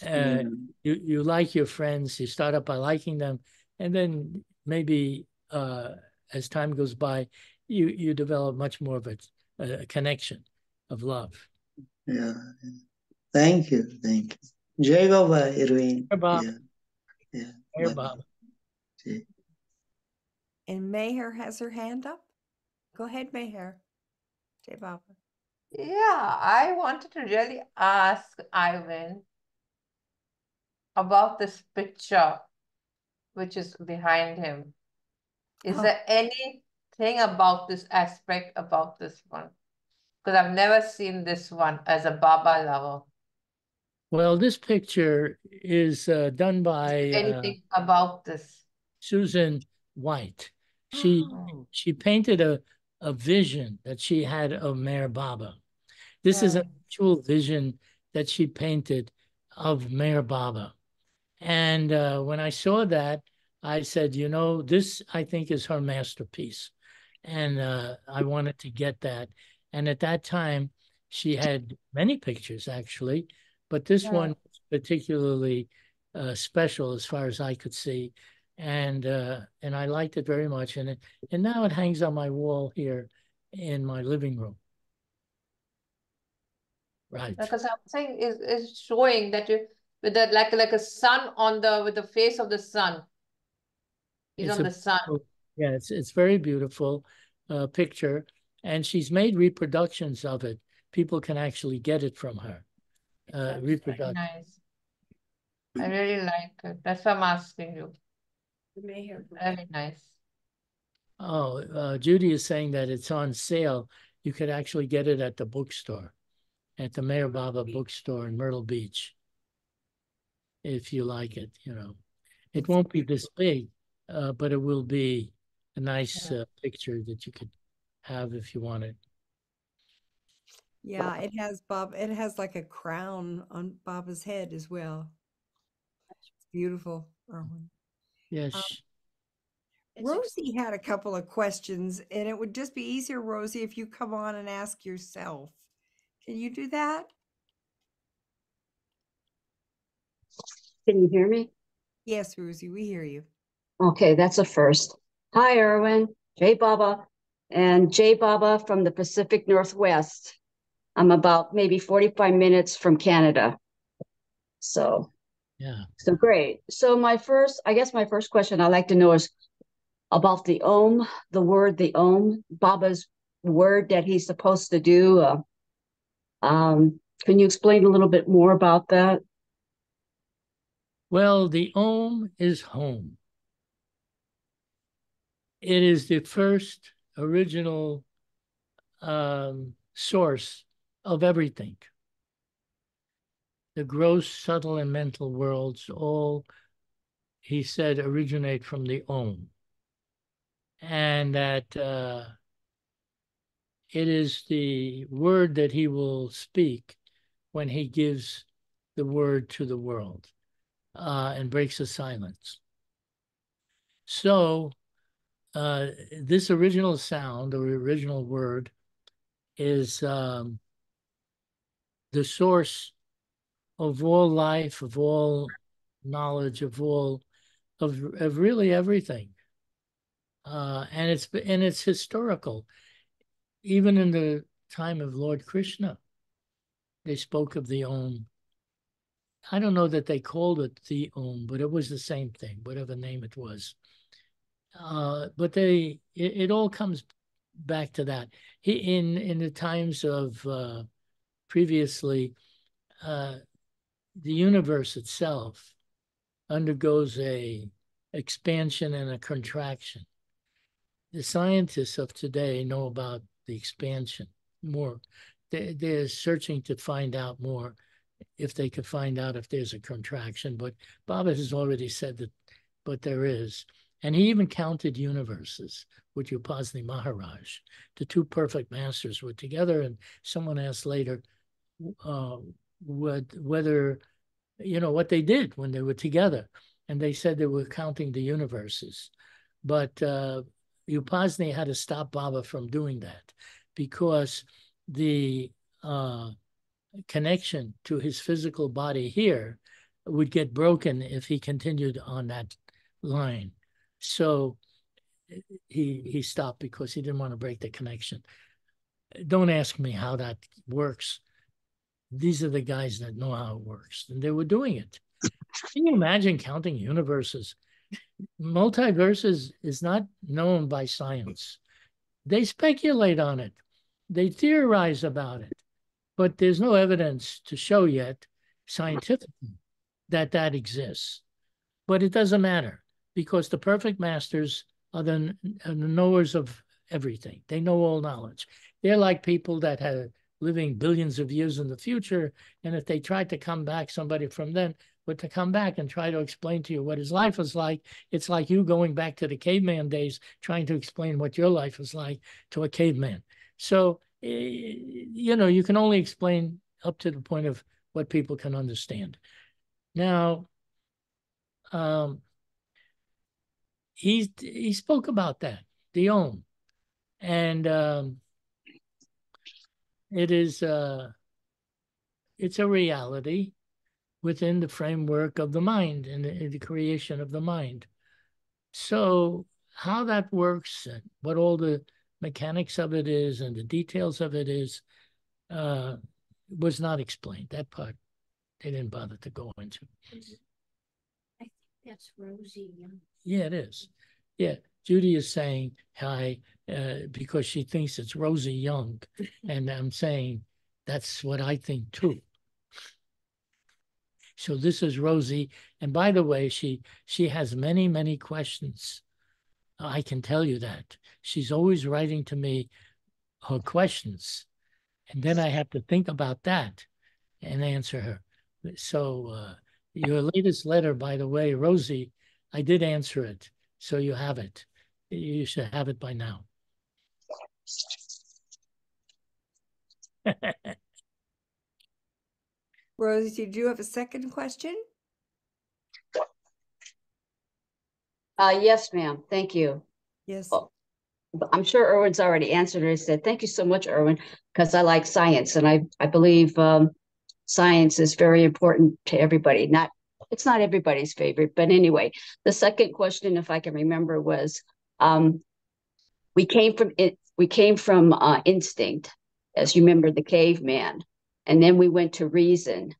Uh, yeah, you like your friends, you start up by liking them, and then maybe as time goes by, you develop much more of a connection of love. yeah. Thank you, thank you. Jai Baba, Irwin. Here, Bob. Yeah, yeah. Here, Bye bye. Bob. And Mayher has her hand up. Go ahead, Mayher. Jai Baba. Yeah, I wanted to really ask Ivan about this picture which is behind him. Is Oh, there anything about this aspect about this one? Because I've never seen this one as a Baba lover. Well, this picture is done by Anything about this? Susan White. She Oh, she painted a vision that she had of Mayor Baba. This is an yeah. actual vision that she painted of Mayor Baba. And when I saw that, I said, you know, this I think is her masterpiece. And I wanted to get that. And at that time, she had many pictures actually, but this Yeah. one was particularly special as far as I could see. And I liked it very much. And now it hangs on my wall here in my living room. Right. Because something is showing that you with the like a sun on the with the face of the sun. He's It's on a the sun. yeah, it's very beautiful picture, and she's made reproductions of it. People can actually get it from her. That's very Reproduction. nice. I really like it. That's why I'm asking you. Very nice. Oh, Judy is saying that it's on sale. You could actually get it at the bookstore, at the Mayor Baba bookstore in Myrtle Beach, if you like it. You know, it it's won't be this big, but it will be a nice Yeah. picture that you could have if you wanted. yeah, it has Bob. It has like a crown on Baba's head as well. It's beautiful, Irwin. Yes. Rosie had a couple of questions, and it would just be easier, Rosie, if you come on and ask yourself. Can you do that? Can you hear me? Yes, Rosie, we hear you. Okay, that's a first. Hi, Erwin, Jay Baba, and Jay Baba from the Pacific Northwest. I'm about maybe 45 minutes from Canada. So, Yeah. so great. So I guess my first question I'd like to know is about the Om, the word, the Om, Baba's word that he's supposed to do. Can you explain a little bit more about that? Well, the Om is home. It is the first original source of everything. The gross, subtle, and mental worlds all he said originate from the Om, and that it is the word that he will speak when he gives the word to the world and breaks the silence. So this original sound or original word is the source of all life, of all knowledge, of really everything. And it's historical. Even in the time of Lord Krishna, they spoke of the Om. I don't know that they called it the Om, but it was the same thing, whatever name it was. But it all comes back to that. In the times of previously, the universe itself undergoes a expansion and a contraction. The scientists of today know about the expansion more. They're searching to find out more if they could find out if there's a contraction. But Baba has already said that, but there is. And he even counted universes with Upasni Maharaj. The two perfect masters were together, and someone asked later whether, what they did when they were together. And they said they were counting the universes. But Upasni had to stop Baba from doing that because the connection to his physical body here would get broken if he continued on that line. So he stopped because he didn't want to break the connection. Don't ask me how that works. These are the guys that know how it works, and they were doing it. Can you imagine counting universes? Multiverses is not known by science. They speculate on it. They theorize about it. But there's no evidence to show yet scientifically that exists. But it doesn't matter because the perfect masters are the knowers of everything. They know all knowledge. They're like people that are living billions of years in the future. And if they tried to come back, somebody from then would to come back and try to explain to you what his life was like. It's like you going back to the caveman days, trying to explain what your life was like to a caveman. So, you can only explain up to the point of what people can understand. Now, he spoke about that, the Om, and it's a reality within the framework of the mind and the creation of the mind. So how that works and what all the mechanics of it is and the details of it is was not explained. That part they didn't bother to go into. I think that's Rosie Young. Yeah, it is. Yeah, Judy is saying hi because she thinks it's Rosie Young, and I'm saying that's what I think too. So this is Rosie, and by the way, she has many questions. I can tell you that she's always writing to me her questions, and then I have to think about that and answer her. So your latest letter, by the way, Rosie, I did answer it, so you have it. You should have it by now. Rosie, did you have a second question? Yes, ma'am. Thank you. Yes. Oh, I'm sure Irwin's already answered it. I said, thank you so much, Irwin, because I like science. And I believe science is very important to everybody. It's not everybody's favorite, but anyway, the second question, if I can remember, was we came from instinct, as you remember, the caveman, and then we went to reason.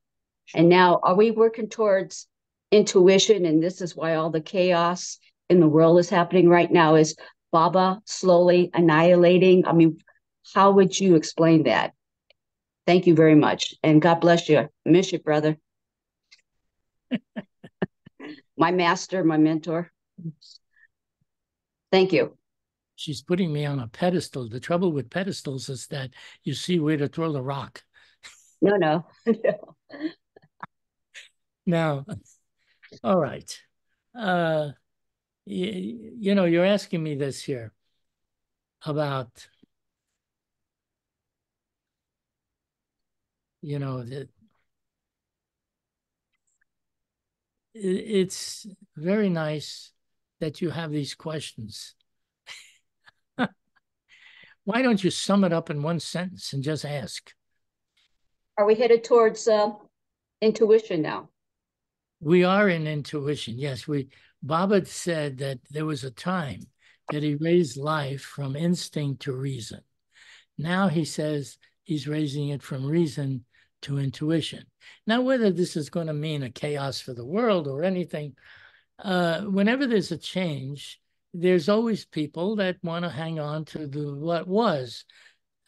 And now are we working towards intuition? And this is why all the chaos in the world is happening right now, is Baba slowly annihilating? I mean, how would you explain that? Thank you very much. And God bless you. I miss you, brother. My master, my mentor. Thank you. She's putting me on a pedestal. The trouble with pedestals is that you see where to throw the rock. No. Now, all right. you know, you're asking me this here about, you know, it's very nice that you have these questions. Why don't you sum it up in one sentence and just ask? Are we headed towards intuition now? We are in intuition. Yes, Baba said that there was a time that he raised life from instinct to reason. Now he says he's raising it from reason to intuition. Now, whether this is going to mean a chaos for the world or anything, whenever there's a change, there's always people that want to hang on to what was.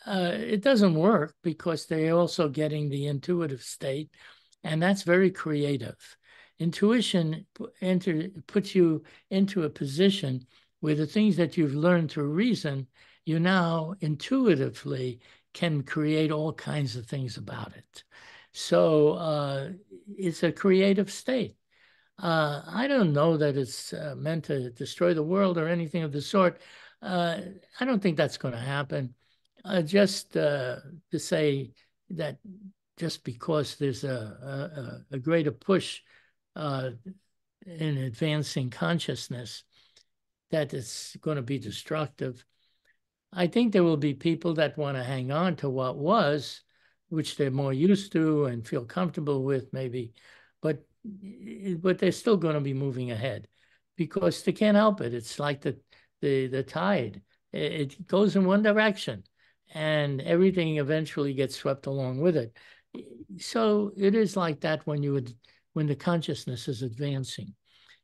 It doesn't work because they're also getting the intuitive state, and that's very creative. Intuition puts you into a position where the things that you've learned through reason, you now intuitively can create all kinds of things about it. So it's a creative state. I don't know that it's meant to destroy the world or anything of the sort. I don't think that's going to happen. Just to say that just because there's a greater push in advancing consciousness, that it's going to be destructive. I think there will be people that want to hang on to what was, which they're more used to and feel comfortable with, maybe, but they're still going to be moving ahead because they can't help it. It's like the tide. It goes in one direction, and everything eventually gets swept along with it. So it is like that when the consciousness is advancing.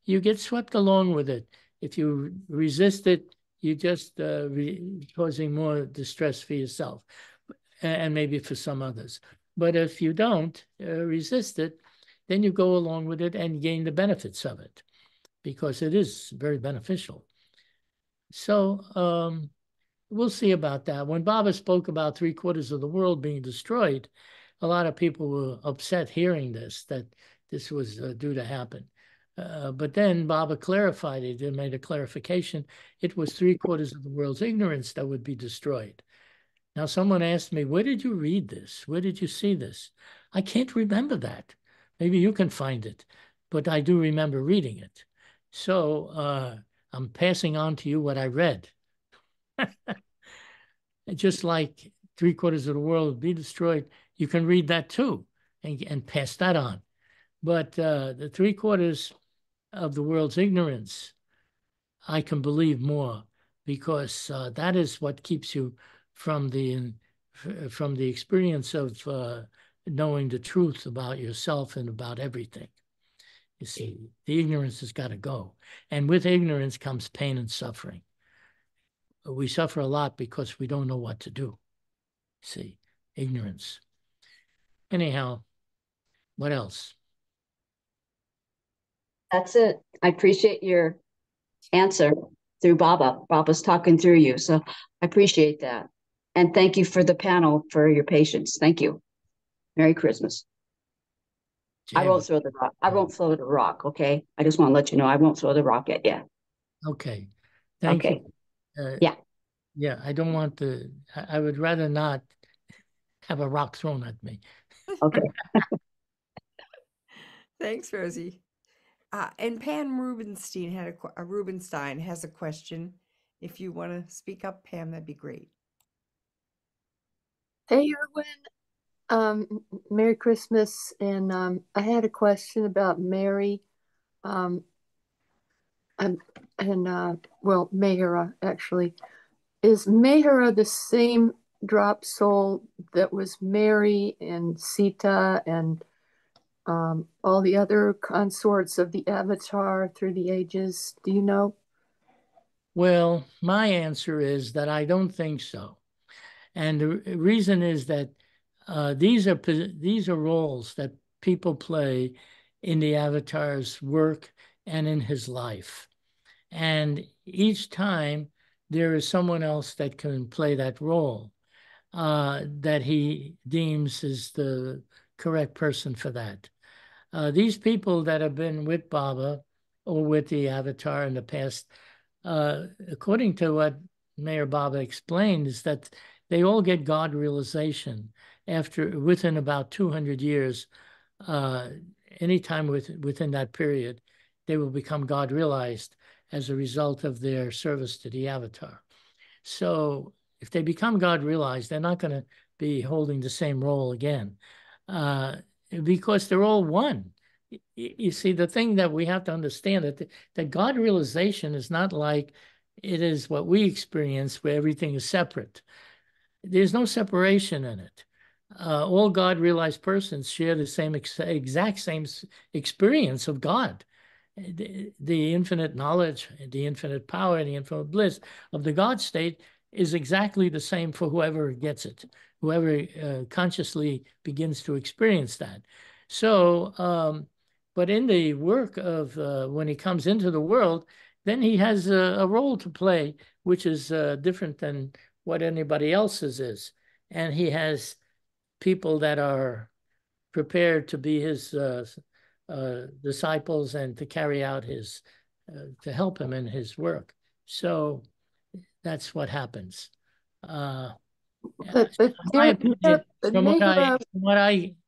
You get swept along with it. If you resist it, you just causing more distress for yourself and maybe for some others. But if you don't resist it, then you go along with it and gain the benefits of it because it is very beneficial. So we'll see about that. When Baba spoke about 3/4 of the world being destroyed, a lot of people were upset hearing this, that this was due to happen. But then Baba clarified it and made a clarification. It was 3/4 of the world's ignorance that would be destroyed. Now, someone asked me, where did you read this? Where did you see this? I can't remember that. Maybe you can find it, but I do remember reading it. So I'm passing on to you what I read. Just like 3/4 of the world would be destroyed, you can read that too and pass that on. But the 3/4 of the world's ignorance, I can believe more because that is what keeps you from the experience of knowing the truth about yourself and about everything. You see, the ignorance has got to go. And with ignorance comes pain and suffering. We suffer a lot because we don't know what to do. See, ignorance. Anyhow, what else? That's it. I appreciate your answer through Baba. Baba's talking through you. So I appreciate that. And thank you for the panel for your patience. Thank you. Merry Christmas. I won't throw the rock. I won't throw the rock. Okay. I just want to let you know I won't throw the rock at you. Okay. Thank you. Yeah. Yeah. I don't want to, I would rather not have a rock thrown at me. Okay. Thanks, Rosie. And Pam Rubenstein Rubenstein has a question. If you want to speak up, Pam, that'd be great. Hey, Irwin. Merry Christmas. And I had a question about Mary. Well, Mayhera, actually. Is Mayhera the same drop soul that was Mary and Sita and all the other consorts of the Avatar through the ages? Do you know? Well, my answer is that I don't think so. And the reason is that these are roles that people play in the Avatar's work and in his life. And each time there is someone else that can play that role that he deems is the correct person for that. These people that have been with Baba or with the avatar in the past. According to what Mayor Baba explained, is that they all get God realization within about 200 years. Anytime within that period, they will become God realized as a result of their service to the avatar. So if they become God realized, they're not going to be holding the same role again, because they're all one. You see, the thing that we have to understand that God realization is not like it is what we experience, where everything is separate. There's no separation in it. All God realized persons share the same exact same experience of God. The infinite knowledge, the infinite power, the infinite bliss of the God state is exactly the same for whoever gets it, whoever consciously begins to experience that. So, but in the work of when he comes into the world, then he has a role to play, which is different than what anybody else's is. And he has people that are prepared to be his disciples and to carry out to help him in his work. So that's what happens.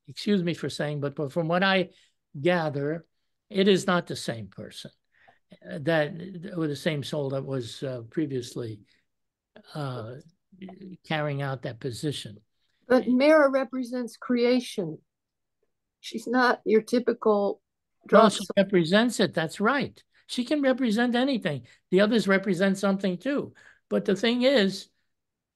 Excuse me for saying, but from what I gather, it is not the same person or the same soul that was previously carrying out that position. But Mira represents creation. She's not your typical Well, she represents it. That's right. She can represent anything. The others represent something too. But the thing is,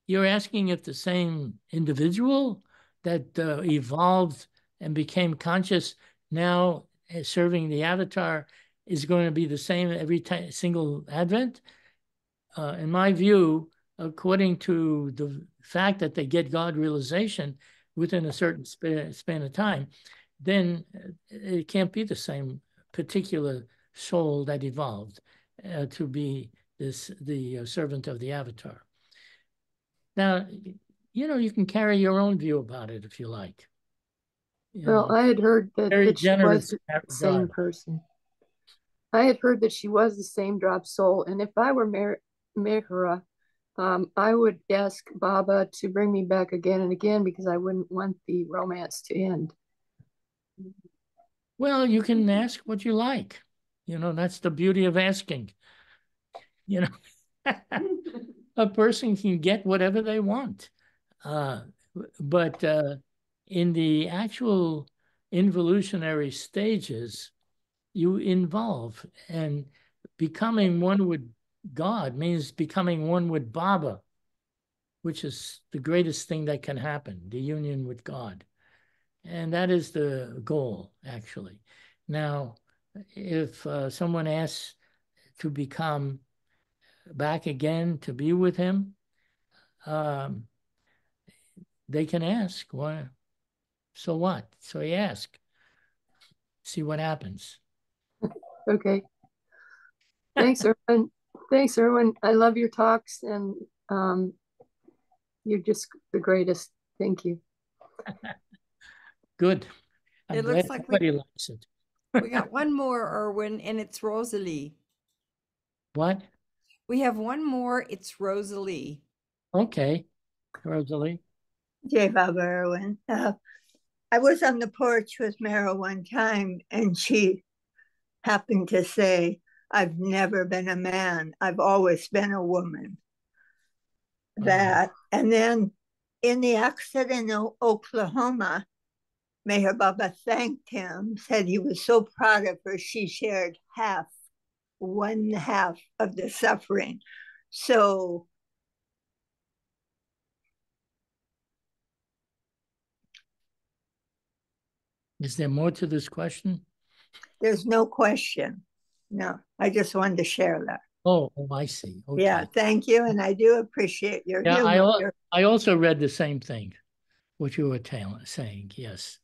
you're asking if the same individual that evolved and became conscious now serving the avatar is going to be the same every single advent. In my view, according to the fact that they get God realization within a certain span of time, then it can't be the same particular soul that evolved to be the servant of the avatar. Now, you can carry your own view about it if you like. I had heard that she was the same person. I had heard that she was the same drop soul. And if I were Mehra, I would ask Baba to bring me back again and again, because I wouldn't want the romance to end. Well, you can ask what you like. That's the beauty of asking. A person can get whatever they want. But in the actual involutionary stages, you involve, and becoming one with God means becoming one with Baba, which is the greatest thing that can happen, the union with God. And that is the goal, actually. Now, if someone asks to become back again to be with him, they can ask, well, so what? So he asks, see what happens. Okay. Thanks, Irwin. Thanks, Irwin. I love your talks, and you're just the greatest. Thank you. Good. It looks like everybody likes it. We got one more, Irwin, and it's Rosalie. What? We have one more. It's Rosalie. Okay, Rosalie. J. Baba Irwin. I was on the porch with Mara one time, and she happened to say, "I've never been a man. I've always been a woman." That, and then in the accident in Oklahoma, Meher Baba thanked him, said he was so proud of her. She shared one half of the suffering. So is there more to this question? There's no question. No, I just wanted to share that. Oh, I see. Okay. Yeah, thank you. And I do appreciate your humor. I also read the same thing, what you were saying, yes.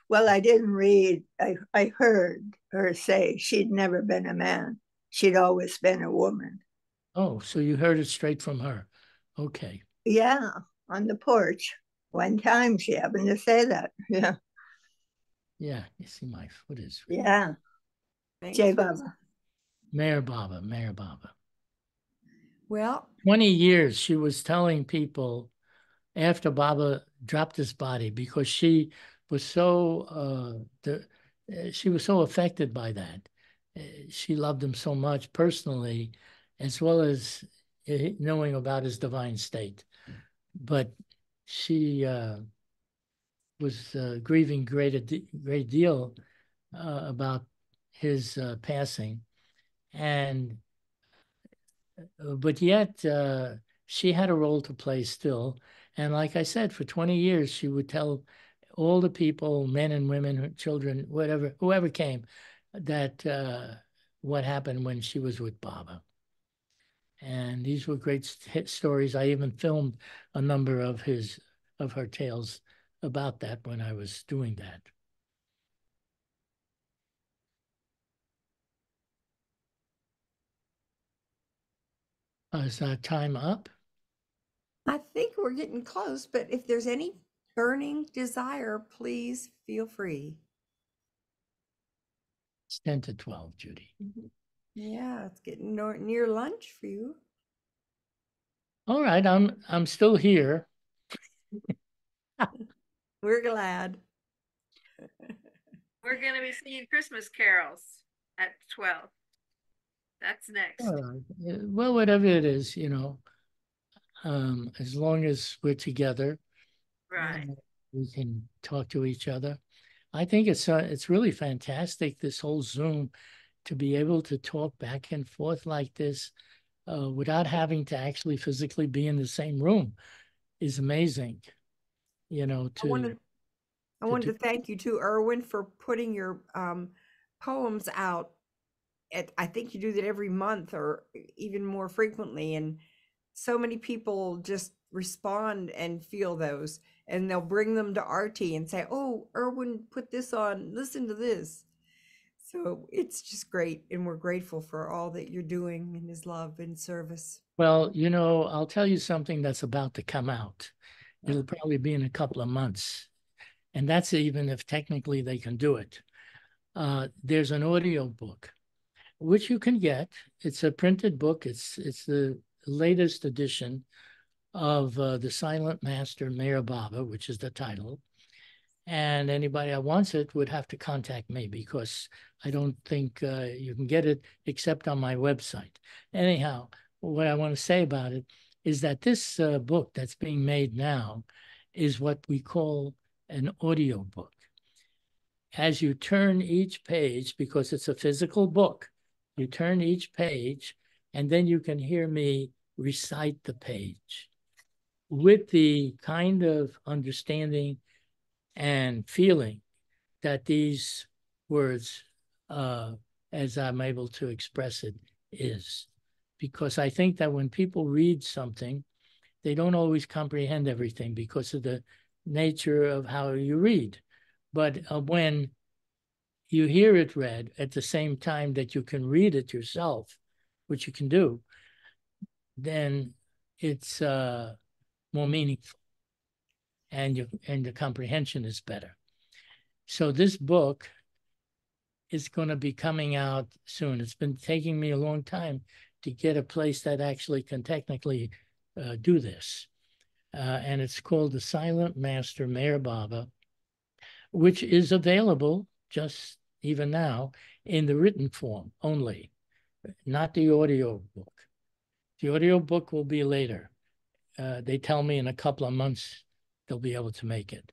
Well, I didn't read. I heard her say she'd never been a man. She'd always been a woman. Oh, so you heard it straight from her. Okay. Yeah, on the porch. One time she happened to say that. Yeah. Yeah, you see my foot is. Yeah. Jai Baba. Mayor Baba, Mayor Baba. Well, 20 years she was telling people after Baba dropped his body because she was she was so affected by that. She loved him so much personally, as well as knowing about his divine state. But she was grieving great deal about his passing, and but yet she had a role to play still. And like I said, for 20 years, she would tell all the people, men and women, children, whatever, whoever came, that what happened when she was with Baba. And these were great hit stories. I even filmed a number of her tales about that when I was doing that. Is time up? I think we're getting close, but if there's any burning desire, please feel free. It's 10 to 12, Judy. Yeah, it's getting near lunch for you. All right, I'm still here. We're glad. We're going to be singing Christmas carols at 12. That's next. Well, whatever it is, as long as we're together, Right. we can talk to each other. I think it's really fantastic, this whole Zoom, to be able to talk back and forth like this without having to actually physically be in the same room is amazing. I wanted to thank you too, Irwin, for putting your poems out. I think you do that every month or even more frequently, and so many people just respond and feel those, and they'll bring them to Artie and say, "Oh, Irwin put this on. Listen to this." So it's just great, and we're grateful for all that you're doing in his love and service. Well, I'll tell you something that's about to come out. It'll probably be in a couple of months. And that's even if technically they can do it. There's an audio book, which you can get. It's a printed book. It's the latest edition of The Silent Master, Mayor Baba, which is the title. And anybody that wants it would have to contact me because I don't think you can get it except on my website. Anyhow, what I want to say about it is that this book that's being made now is what we call an audio book. As you turn each page, because it's a physical book, you turn each page and then you can hear me recite the page with the kind of understanding and feeling that these words, as I'm able to express it, is. Because I think that when people read something, they don't always comprehend everything because of the nature of how you read. But when you hear it read at the same time that you can read it yourself, which you can do, then it's more meaningful and the comprehension is better. So this book is going to be coming out soon. It's been taking me a long time to get a place that actually can technically do this. And it's called The Silent Master, Mayor Baba, which is available just even now in the written form only, not the audio book. The audio book will be later. They tell me in a couple of months they'll be able to make it.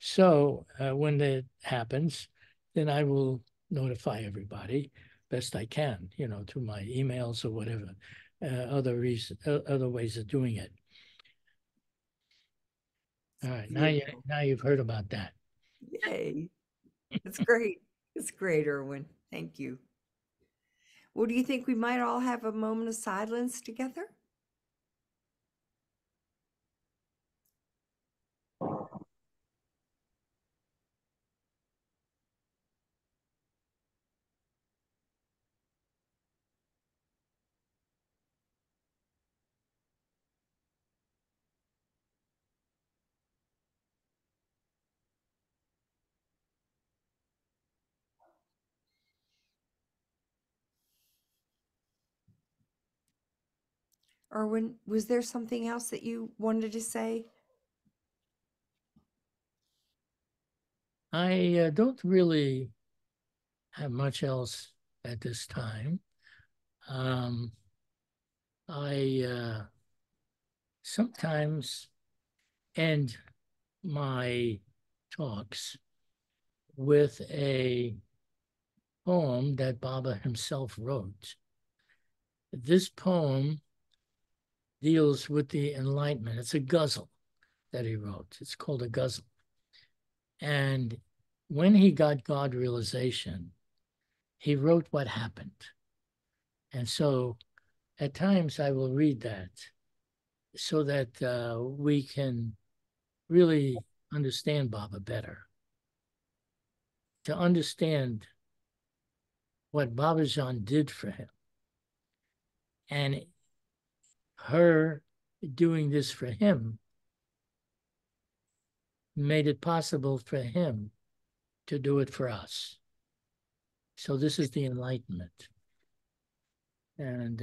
So when that happens, then I will notify everybody best I can, through my emails or whatever, other ways of doing it. All right, now you've heard about that. Yay. It's great. It's great, Irwin. Thank you. Well, do you think we might all have a moment of silence together? Irwin, was there something else that you wanted to say? I don't really have much else at this time. I sometimes end my talks with a poem that Baba himself wrote. This poem deals with the enlightenment. It's a ghazal that he wrote. It's called a ghazal. And when he got God realization, he wrote what happened. And so at times I will read that so that we can really understand Baba better. To understand what Babajan did for him. And her doing this for him made it possible for him to do it for us. So this is the enlightenment. And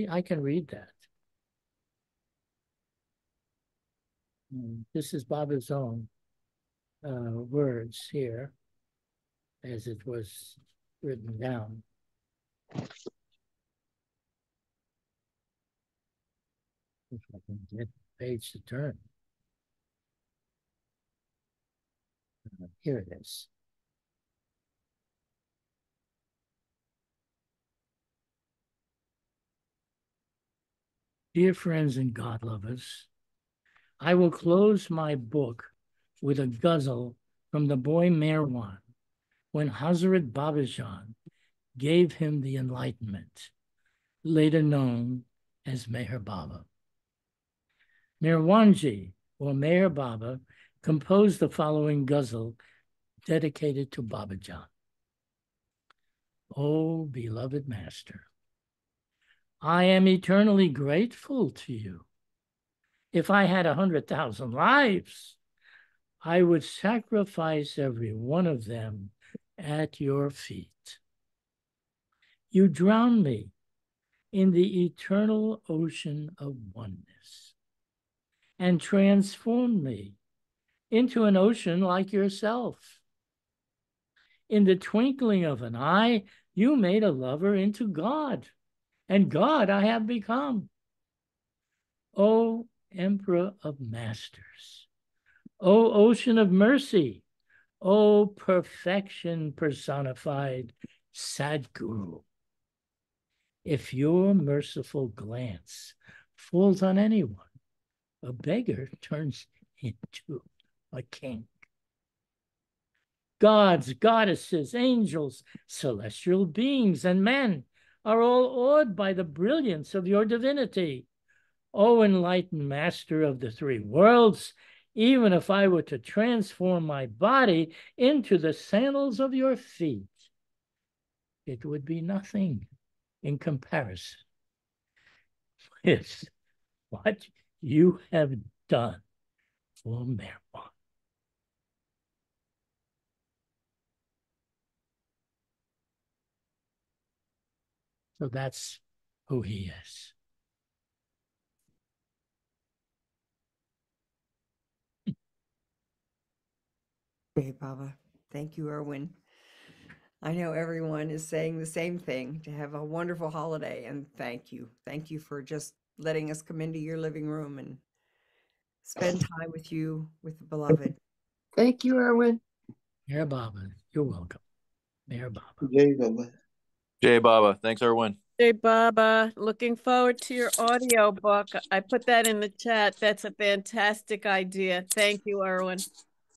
I can read that. This is Baba's own words here, as it was written down. If I can get the page to turn. Here it is. Dear friends and God lovers, I will close my book with a ghazal from the boy Merwan when Hazrat Babajan gave him the enlightenment, later known as Meher Baba. Merwanji, or Meher Baba, composed the following ghazal dedicated to Babajan. Oh, beloved master, I am eternally grateful to you. If I had 100,000 lives, I would sacrifice every one of them at your feet. You drown me in the eternal ocean of oneness and transform me into an ocean like yourself. In the twinkling of an eye, you made a lover into God, and God I have become. O Emperor of Masters, O Ocean of Mercy, O perfection personified Sadguru, if your merciful glance falls on anyone, a beggar turns into a king. Gods, goddesses, angels, celestial beings, and men are all awed by the brilliance of your divinity. O enlightened master of the three worlds, even if I were to transform my body into the sandals of your feet, it would be nothing in comparison with what you have done for Merwan. So that's who he is. Hey, Baba. Thank you, Irwin. I know everyone is saying the same thing, to have a wonderful holiday, and thank you. Thank you for just letting us come into your living room and spend time with you, with the beloved. Thank you, Irwin. Meher Baba, you're welcome. Meher Baba. Jai Baba. Jay Baba. Thanks, everyone. Hey, Baba, looking forward to your audio book. I put that in the chat. That's a fantastic idea. Thank you, Irwin.